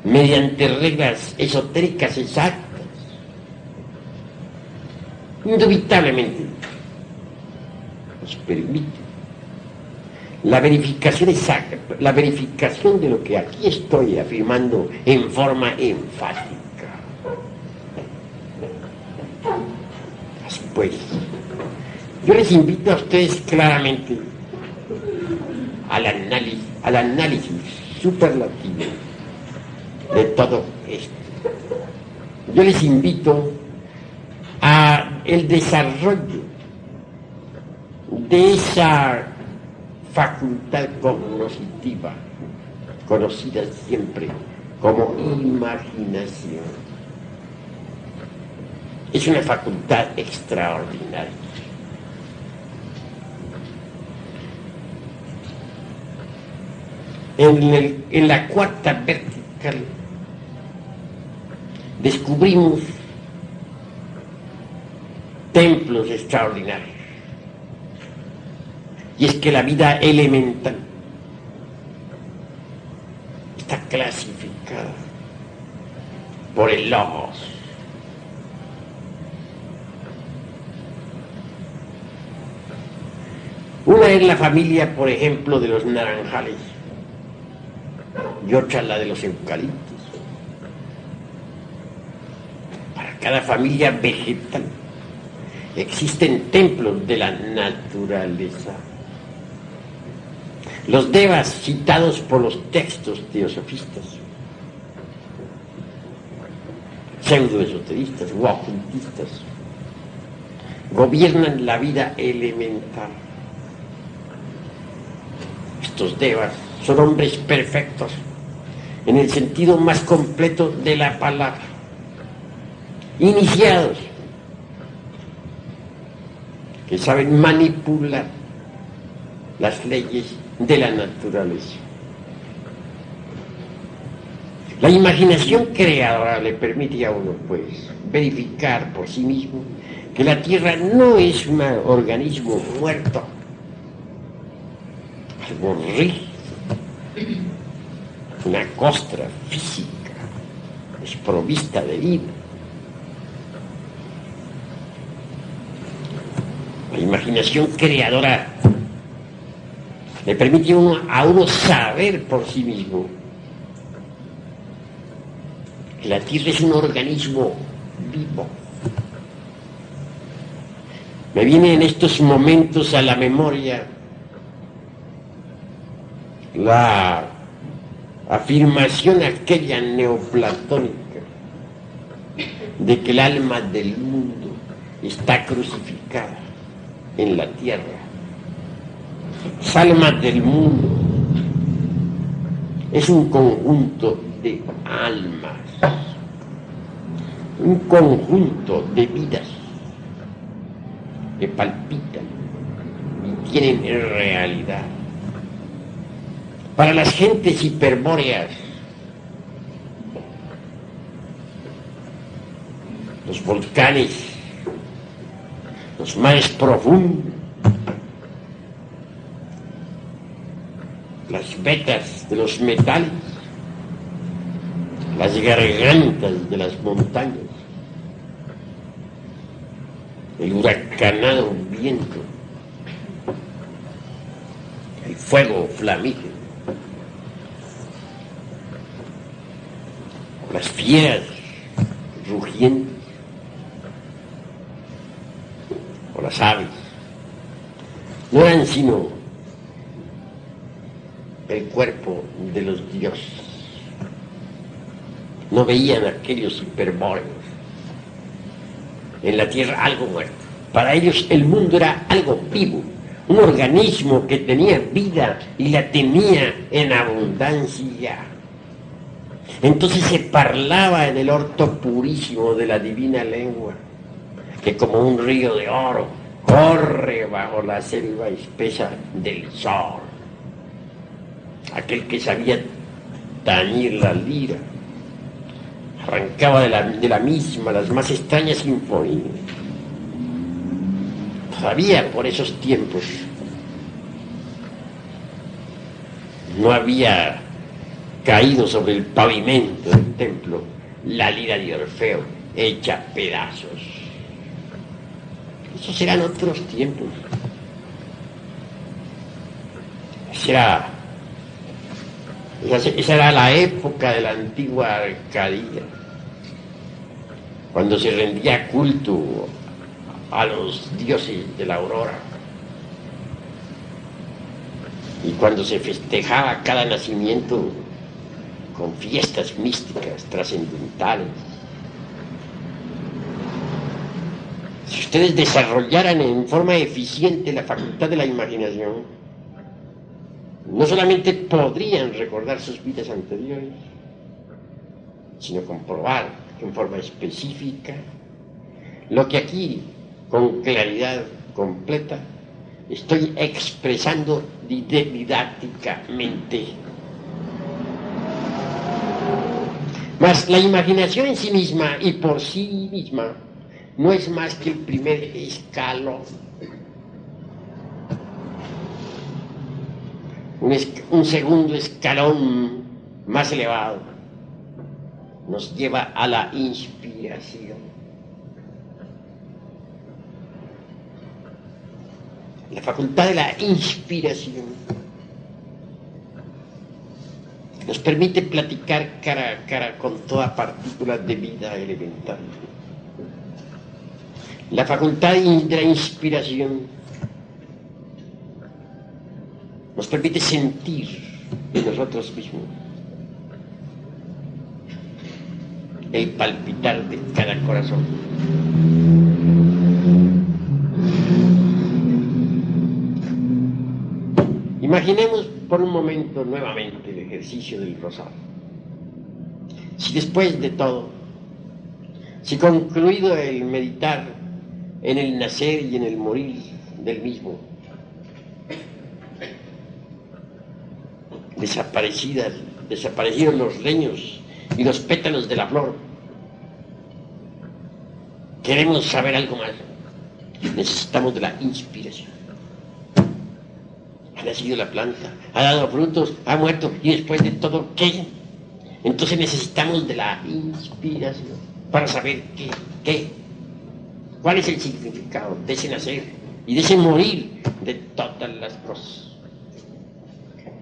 mediante reglas esotéricas exactas. Indubitablemente nos permite la verificación exacta, la verificación de lo que aquí estoy afirmando en forma enfática. Así pues, yo les invito a ustedes claramente al análisis superlativo de todo esto. Yo les invito a el desarrollo de esa facultad cognoscitiva, conocida siempre como imaginación. Es una facultad extraordinaria. En la cuarta vertical descubrimos templos extraordinarios. Y es que la vida elemental está clasificada por el logos. Una es la familia, por ejemplo, de los naranjales, y otra la de los eucaliptos. Para cada familia vegetal existen templos de la naturaleza. Los devas citados por los textos teosofistas, pseudoesoteristas o ocultistas, gobiernan la vida elemental. Estos devas son hombres perfectos en el sentido más completo de la palabra, iniciados, que saben manipular las leyes de la naturaleza. La imaginación creadora le permite a uno, pues, verificar por sí mismo que la Tierra no es un organismo muerto, algo rígido, una costra física desprovista de vida. imaginación creadora le permite a uno saber por sí mismo que la Tierra es un organismo vivo. Me viene en estos momentos a la memoria la afirmación aquella neoplatónica de que el alma del mundo está crucificada en la tierra. Esa alma del mundo es un conjunto de almas, un conjunto de vidas que palpitan y tienen realidad. Para las gentes hiperbóreas, los volcanes, los mares profundos, las vetas de los metales, las gargantas de las montañas, el huracanado viento, el fuego flamígero, las fieras rugientes o las aves, no eran sino el cuerpo de los dioses. No veían aquellos hiperbóreos en la tierra algo muerto. Para ellos el mundo era algo vivo, un organismo que tenía vida y la tenía en abundancia. Entonces se parlaba en el orto purísimo de la divina lengua, que como un río de oro corre bajo la selva espesa del sol. Aquel que sabía tañir la lira arrancaba de la misma las más extrañas sinfonías. Todavía por esos tiempos no había caído sobre el pavimento del templo la lira de Orfeo hecha pedazos. Esos eran otros tiempos. Esa era la época de la antigua Arcadia, cuando se rendía culto a los dioses de la aurora y cuando se festejaba cada nacimiento con fiestas místicas, trascendentales. Si ustedes desarrollaran en forma eficiente la facultad de la imaginación, no solamente podrían recordar sus vidas anteriores, sino comprobar en forma específica lo que aquí, con claridad completa, estoy expresando didácticamente. Mas la imaginación en sí misma y por sí misma no es más que el primer escalón. Un segundo escalón más elevado nos lleva a la inspiración. La facultad de la inspiración nos permite platicar cara a cara con toda partícula de vida elemental. La facultad de la inspiración nos permite sentir en nosotros mismos el palpitar de cada corazón. Imaginemos por un momento nuevamente el ejercicio del rosario. Si después de todo, si concluido el meditar en el nacer y en el morir del mismo, desaparecieron los leños y los pétalos de la flor, queremos saber algo más, necesitamos de la inspiración. Ha nacido la planta, ha dado frutos, ha muerto, y después de todo, ¿qué? Entonces necesitamos de la inspiración para saber qué, cuál es el significado de ese nacer y de ese morir de todas las cosas.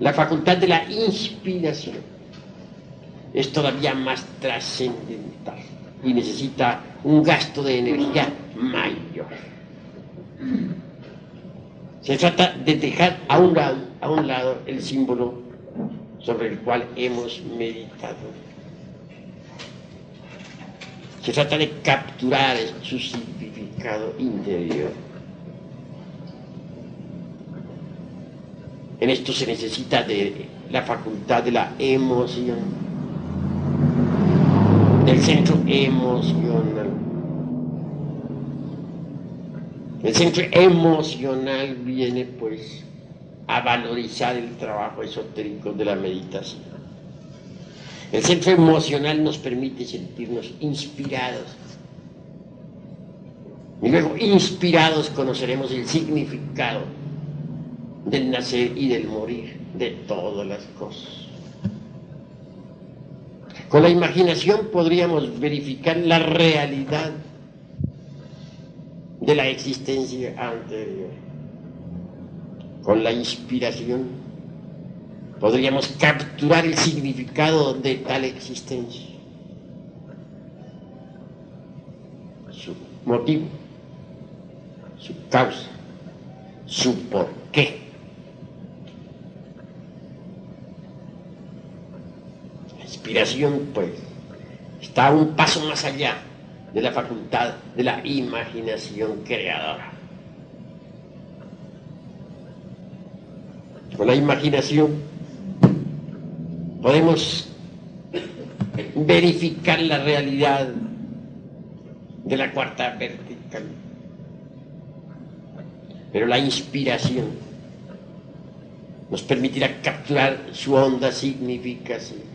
La facultad de la inspiración es todavía más trascendental y necesita un gasto de energía mayor. Se trata de dejar a un lado el símbolo sobre el cual hemos meditado. Se trata de capturar su significado interior. En esto se necesita de la facultad de la emoción, del centro emocional. El centro emocional viene pues a valorizar el trabajo esotérico de la meditación. El centro emocional nos permite sentirnos inspirados. Y luego, inspirados, conoceremos el significado del nacer y del morir de todas las cosas. Con la imaginación podríamos verificar la realidad de la existencia anterior. Con la inspiración podríamos capturar el significado de tal existencia, su motivo, su causa, su porqué. La inspiración, pues, está un paso más allá de la facultad de la imaginación creadora. Con la imaginación podemos verificar la realidad de la cuarta vertical. Pero la inspiración nos permitirá capturar su honda significación.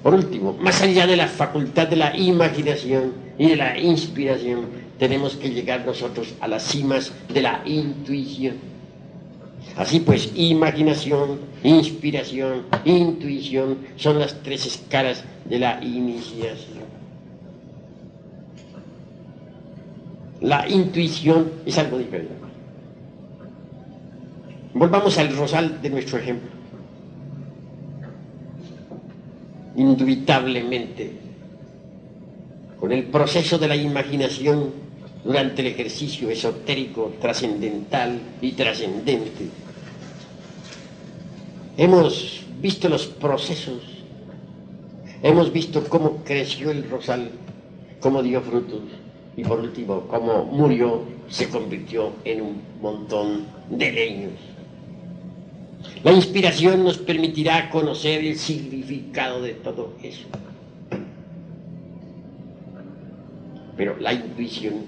Por último, más allá de la facultad de la imaginación y de la inspiración, tenemos que llegar nosotros a las cimas de la intuición. Así pues, imaginación, inspiración, intuición son las tres escalas de la iniciación. La intuición es algo diferente. Volvamos al rosal de nuestro ejemplo. Indubitablemente, con el proceso de la imaginación durante el ejercicio esotérico, trascendental y trascendente, hemos visto los procesos, hemos visto cómo creció el rosal, cómo dio frutos y por último cómo murió, se convirtió en un montón de leños. La inspiración nos permitirá conocer el significado de todo eso. Pero la intuición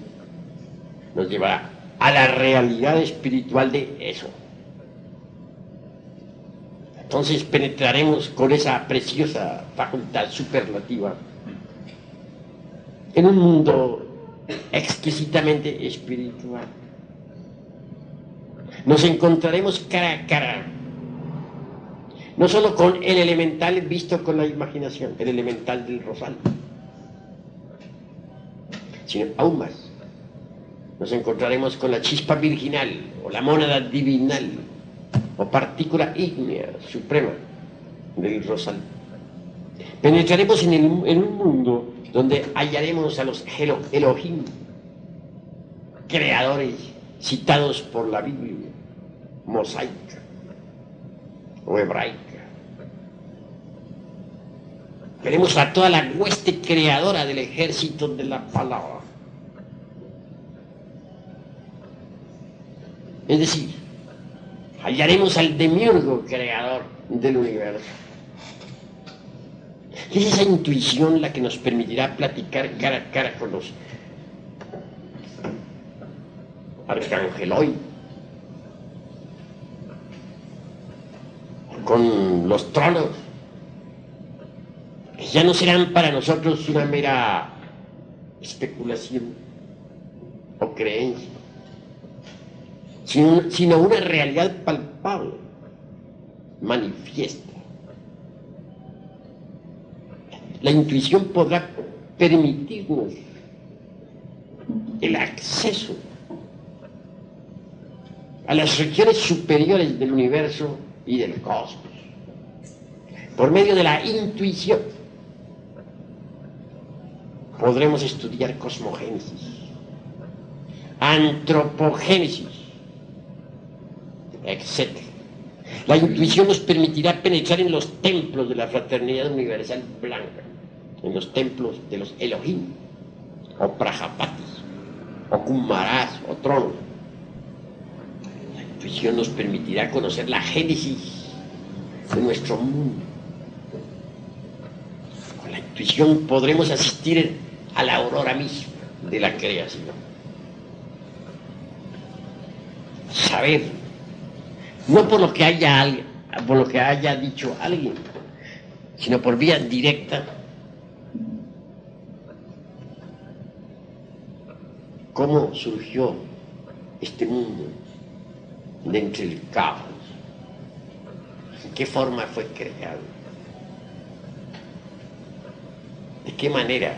nos llevará a la realidad espiritual de eso. Entonces penetraremos con esa preciosa facultad superlativa en un mundo exquisitamente espiritual. Nos encontraremos cara a cara, no solo con el elemental visto con la imaginación, el elemental del rosal, sino aún más, nos encontraremos con la chispa virginal o la mónada divinal o partícula ígnea suprema del rosal. Penetraremos en un mundo donde hallaremos a los Elohim, creadores citados por la Biblia, mosaica o hebraica. Veremos a toda la hueste creadora del ejército de la palabra. Es decir, hallaremos al demiurgo creador del universo. Es esa intuición la que nos permitirá platicar cara a cara con los arcangeloi, con los tronos, que ya no serán para nosotros una mera especulación o creencia, sino una realidad palpable, manifiesta. La intuición podrá permitirnos el acceso a las regiones superiores del universo y del cosmos. Por medio de la intuición podremos estudiar cosmogénesis, antropogénesis, etc. La intuición nos permitirá penetrar en los templos de la fraternidad universal blanca, en los templos de los Elohim, o Prajapatis, o Kumaras, o tronos. La intuición nos permitirá conocer la génesis de nuestro mundo. Con la intuición podremos asistir a la aurora misma de la creación. Saber, no por lo que haya dicho alguien, sino por vía directa, cómo surgió este mundo de entre el caos, en qué forma fue creado, de qué manera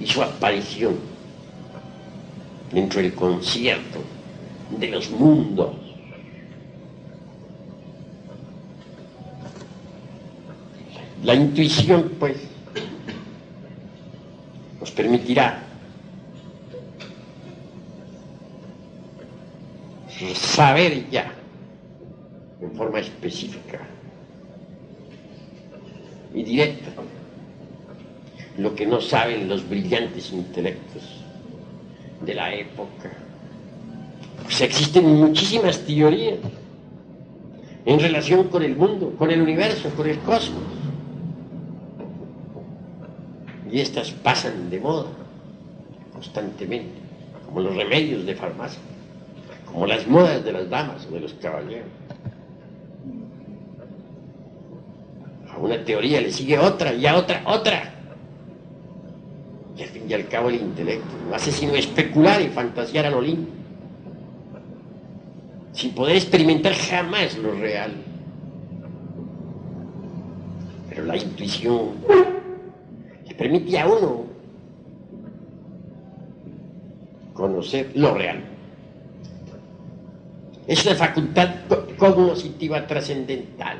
hizo aparición dentro del concierto de los mundos. La intuición, pues, nos permitirá saber ya, en forma específica y directa, lo que no saben los brillantes intelectos de la época. Pues existen muchísimas teorías en relación con el mundo, con el universo, con el cosmos. Y estas pasan de moda constantemente, como los remedios de farmacia, como las modas de las damas o de los caballeros. A una teoría le sigue otra y a otra, otra. Y al fin y al cabo el intelecto no hace sino especular y fantasear a lo lindo, sin poder experimentar jamás lo real. Pero la intuición le permite a uno conocer lo real. Es una facultad cognoscitiva trascendental.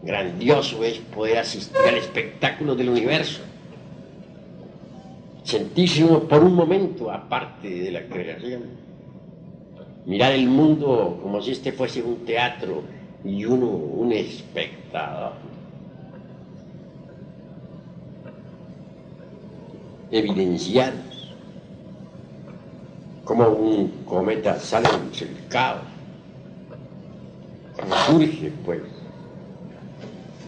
Grandioso es poder asistir al espectáculo del universo, sentirse uno por un momento aparte de la creación, mirar el mundo como si este fuese un teatro y uno un espectador. Evidenciar como un cometa sale del caos, como surge, pues,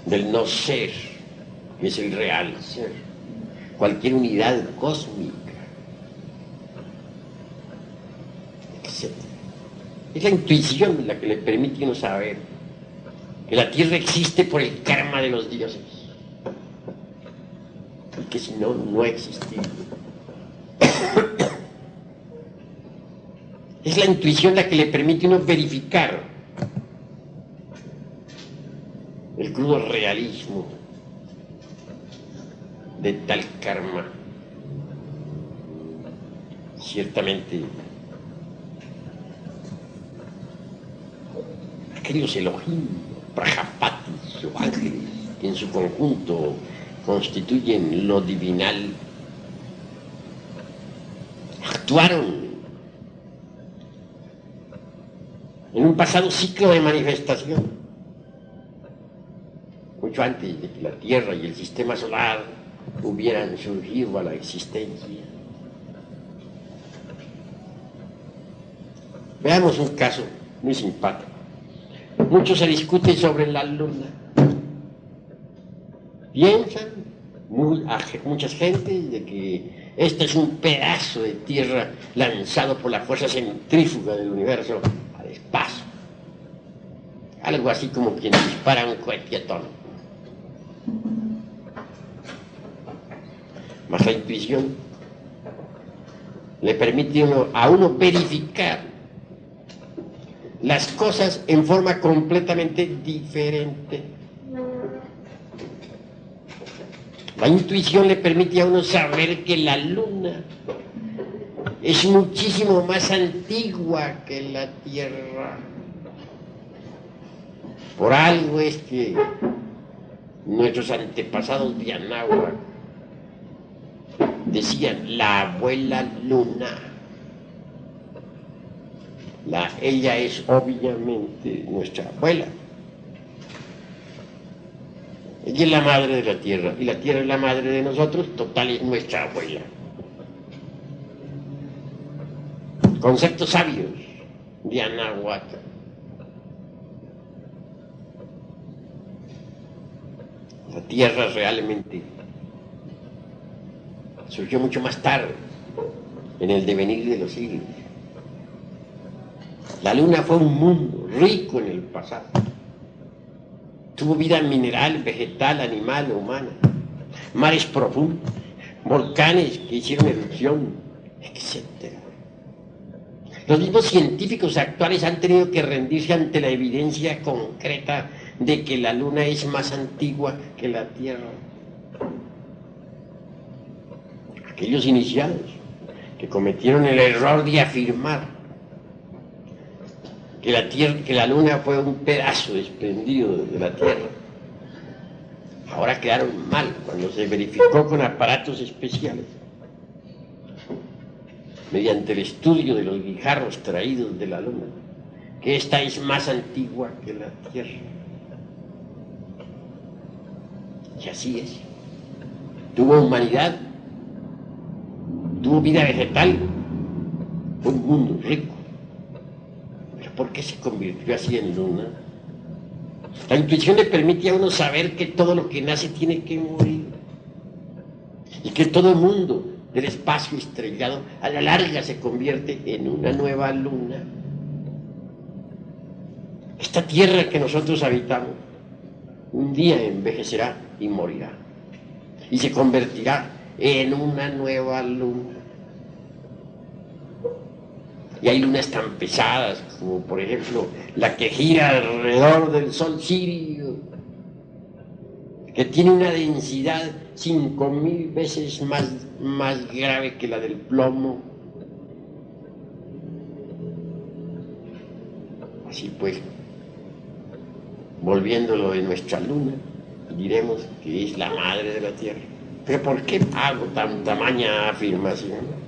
del no ser, que es el real ser, cualquier unidad cósmica, etc. Es la intuición la que le permite a uno saber que la Tierra existe por el karma de los dioses, y que si no, no existiría. Es la intuición la que le permite a uno verificar el crudo realismo de tal karma. Ciertamente, aquellos Elohim, Prajapatis o ángeles, que en su conjunto constituyen lo divinal, actuaron en un pasado ciclo de manifestación, mucho antes de que la Tierra y el sistema solar hubieran surgido a la existencia. Veamos un caso muy simpático. Mucho se discute sobre la Luna. Piensan muchas gentes de que este es un pedazo de tierra lanzado por la fuerza centrífuga del universo al espacio. Algo así como quien dispara un cohete atómico. Mas la intuición le permite a uno verificar las cosas en forma completamente diferente. La intuición le permite a uno saber que la luna es muchísimo más antigua que la Tierra. Por algo es que nuestros antepasados de Anáhuac decían la abuela luna. Ella es obviamente nuestra abuela. Ella es la madre de la Tierra y la Tierra es la madre de nosotros, total es nuestra abuela. Conceptos sabios de Anáhuac. La Tierra realmente surgió mucho más tarde, en el devenir de los siglos. La Luna fue un mundo rico en el pasado. Tuvo vida mineral, vegetal, animal, humana. Mares profundos, volcanes que hicieron erupción, etc. Los mismos científicos actuales han tenido que rendirse ante la evidencia concreta de que la Luna es más antigua que la Tierra. Aquellos iniciados que cometieron el error de afirmar que la Luna fue un pedazo desprendido de la Tierra, ahora quedaron mal cuando se verificó con aparatos especiales, mediante el estudio de los guijarros traídos de la Luna, que esta es más antigua que la Tierra. Y así es. Tuvo humanidad, tuvo vida vegetal, fue un mundo rico. Pero ¿por qué se convirtió así en luna? La intuición le permite a uno saber que todo lo que nace tiene que morir. Y que todo el mundo del espacio estrellado a la larga se convierte en una nueva luna. Esta tierra que nosotros habitamos un día envejecerá y morirá y se convertirá en una nueva luna. Y hay lunas tan pesadas como por ejemplo la que gira alrededor del Sol Sirio, que tiene una densidad 5000 veces más grave que la del plomo. Así pues, volviéndolo de nuestra luna, diremos que es la madre de la Tierra. ¿Pero por qué hago tan tamaña afirmación?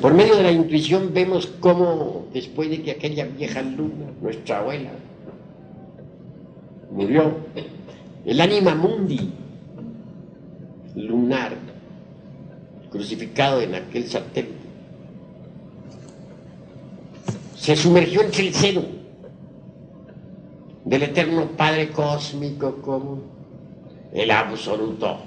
Por medio de la intuición vemos cómo después de que aquella vieja luna, nuestra abuela, murió, el anima mundi lunar, crucificado en aquel satélite, se sumergió entre el seno del eterno Padre cósmico como el absoluto.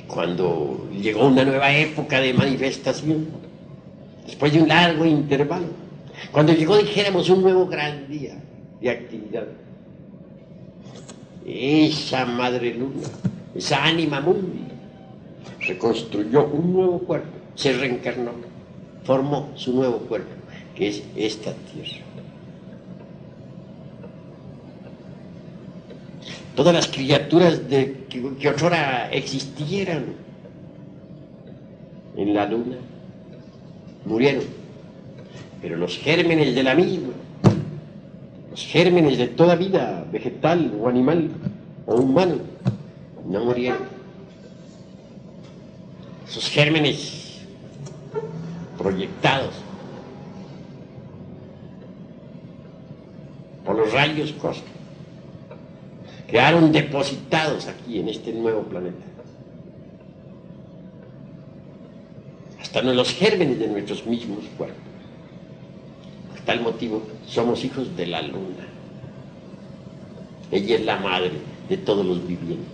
Cuando llegó una nueva época de manifestación, después de un largo intervalo, cuando llegó, dijéramos, un nuevo gran día de actividad, esa madre luna, esa anima mundi, reconstruyó un nuevo cuerpo, se reencarnó, formó su nuevo cuerpo, que es esta tierra. Todas las criaturas que otrora existieran en la luna murieron, pero los gérmenes de la misma, los gérmenes de toda vida vegetal o animal o humano, no murieron. Esos gérmenes proyectados por los rayos cósmicos quedaron depositados aquí en este nuevo planeta. Hasta los gérmenes de nuestros mismos cuerpos. Por tal motivo somos hijos de la luna. Ella es la madre de todos los vivientes.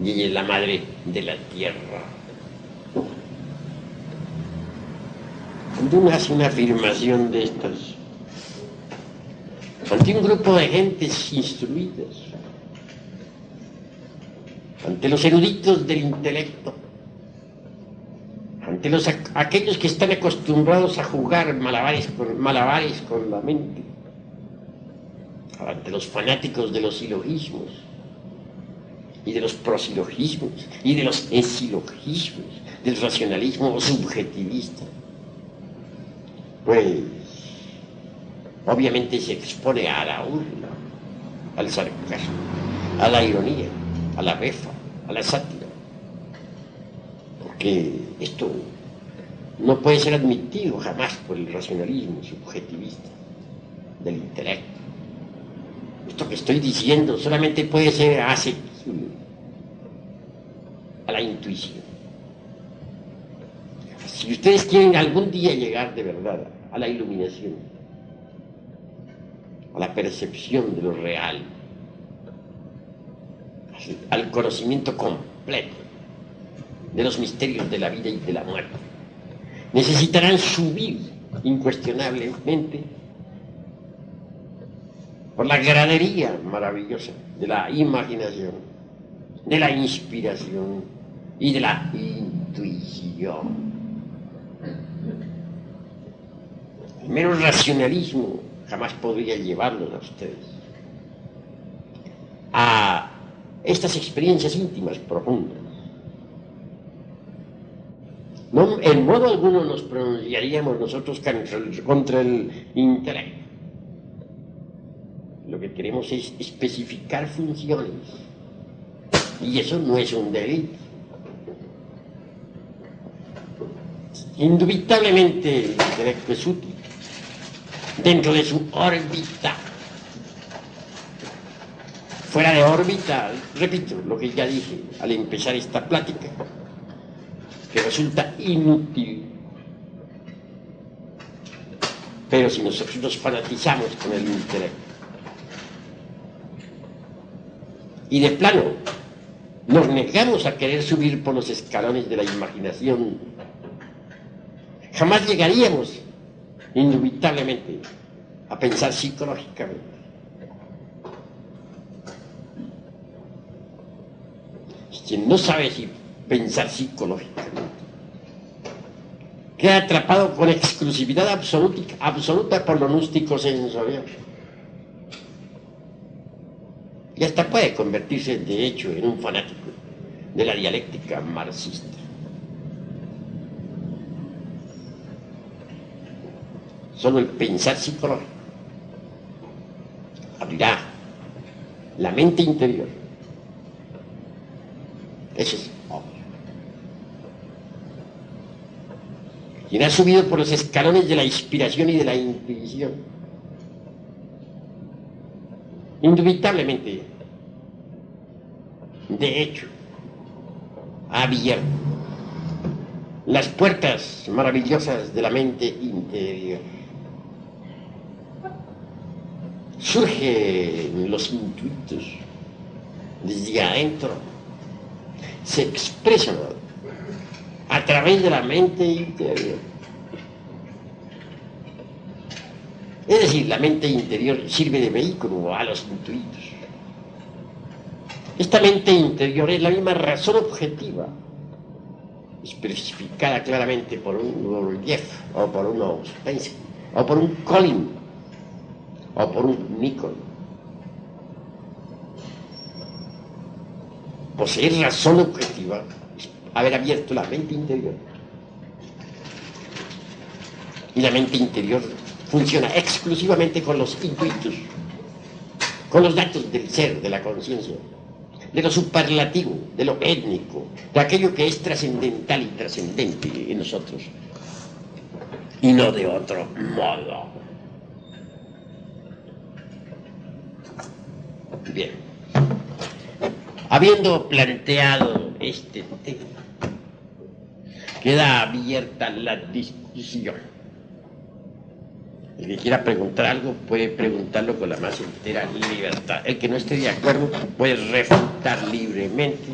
Y ella es la madre de la tierra. Cuando uno hace una afirmación de estas, ante un grupo de gentes instruidas, ante los eruditos del intelecto, ante aquellos que están acostumbrados a jugar malabares con la mente, ante los fanáticos de los silogismos y de los prosilogismos y de los esilogismos, del racionalismo subjetivista, pues obviamente se expone a la burla, al sarcasmo, a la ironía, a la befa, a la sátira, porque esto no puede ser admitido jamás por el racionalismo subjetivista del intelecto. Esto que estoy diciendo solamente puede ser asequible a la intuición. Si ustedes quieren algún día llegar de verdad a la iluminación, a la percepción de lo real, al conocimiento completo de los misterios de la vida y de la muerte, necesitarán subir incuestionablemente por la gradería maravillosa de la imaginación, de la inspiración y de la intuición. El mero racionalismo jamás podría llevarlos a ustedes a estas experiencias íntimas profundas. No, en modo alguno nos pronunciaríamos nosotros contra el intelecto. Lo que queremos es especificar funciones, y eso no es un delito. Indubitablemente el intelecto es útil dentro de su órbita. Fuera de órbita, repito lo que ya dije al empezar esta plática, que resulta inútil. Pero si nosotros nos fanatizamos con el intelecto y de plano nos negamos a querer subir por los escalones de la imaginación, jamás llegaríamos indubitablemente a pensar psicológicamente. Quien no sabe si pensar psicológicamente queda atrapado con exclusividad absoluta por lo gnóstico sensorial. Y hasta puede convertirse, de hecho, en un fanático de la dialéctica marxista. Solo el pensar psicológico abrirá la mente interior. Eso es obvio. Quien ha subido por los escalones de la inspiración y de la intuición, indubitablemente, de hecho, ha abierto las puertas maravillosas de la mente interior. Surgen los intuitos desde adentro, se expresan a través de la mente interior. Es decir, la mente interior sirve de vehículo a los intuitos. Esta mente interior es la misma razón objetiva, especificada claramente por un Gurdjieff, o por un Ouspensky, o por un Collin, o por un Nicol. Poseer razón objetiva es haber abierto la mente interior. Y la mente interior funciona exclusivamente con los intuitos, con los datos del ser, de la conciencia, de lo superlativo, de lo étnico, de aquello que es trascendental y trascendente en nosotros, y no de otro modo. Bien, habiendo planteado este tema, queda abierta la discusión. El que quiera preguntar algo puede preguntarlo con la más entera libertad. El que no esté de acuerdo puede refutar libremente,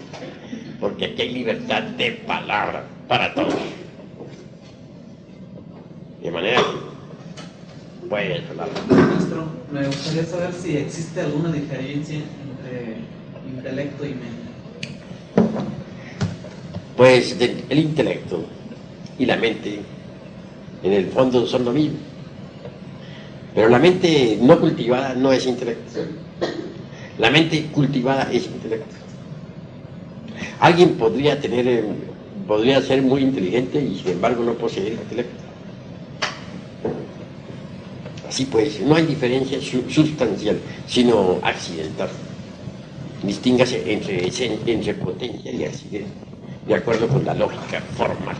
porque aquí hay libertad de palabra para todos. De manera que puede hablar.
Maestro, me gustaría saber si existe alguna diferencia entre intelecto y mente.
Pues el intelecto y la mente en el fondo son lo mismo. Pero la mente no cultivada no es intelecto. La mente cultivada es intelecto. Alguien podría ser muy inteligente y sin embargo no poseer intelecto. Así pues, no hay diferencia sustancial, sino accidental. Distínguase entre potencia y accidente, de acuerdo con la lógica formal.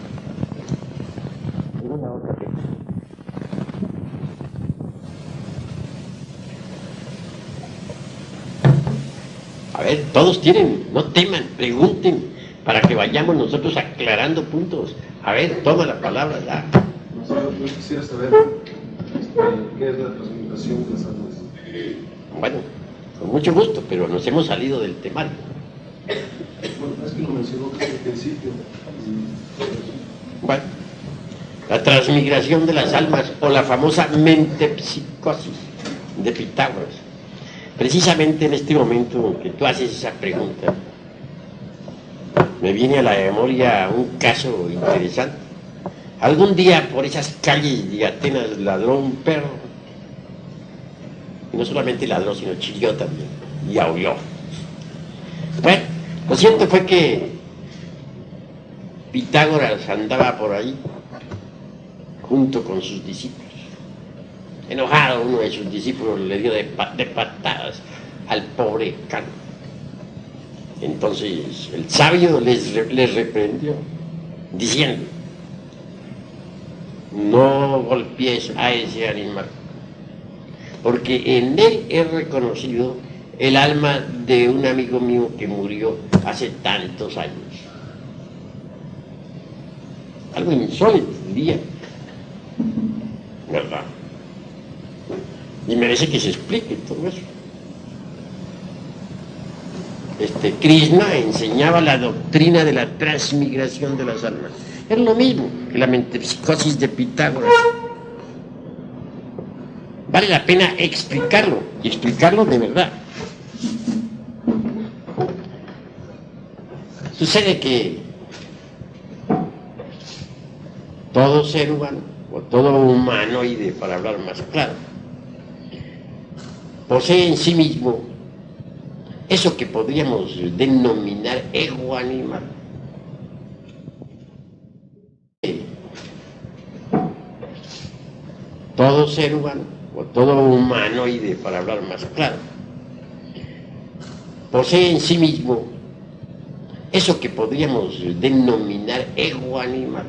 A ver, todos tienen, no teman, pregunten, para que vayamos nosotros aclarando puntos. A ver, toma la palabra ya.
No sé, yo quisiera saber qué es la transmutación de las almas.
Bueno, con mucho gusto, pero nos hemos salido del temario.
Bueno, es que lo mencionó desde el principio.
Bueno, la transmigración de las almas o la famosa mentepsicosis de Pitágoras. Precisamente en este momento en que tú haces esa pregunta, me viene a la memoria un caso interesante. Algún día por esas calles de Atenas ladró un perro. Y no solamente ladró, sino chilló también. Y aulló. Bueno, lo cierto fue que Pitágoras andaba por ahí junto con sus discípulos. Enojado, uno de sus discípulos le dio de patadas al pobre can. Entonces el sabio les reprendió, diciendo: no golpees a ese animal, porque en él he reconocido el alma de un amigo mío que murió hace tantos años. Algo insólito, diría, ¿verdad? Y merece que se explique todo eso. Krishna enseñaba la doctrina de la transmigración de las almas. Es lo mismo que la metempsicosis de Pitágoras. Vale la pena explicarlo, y explicarlo de verdad. Sucede que todo ser humano, o todo humanoide, para hablar más claro, posee en sí mismo eso que podríamos denominar ego animal. Todo ser humano, o todo humanoide, para hablar más claro, posee en sí mismo eso que podríamos denominar ego animal.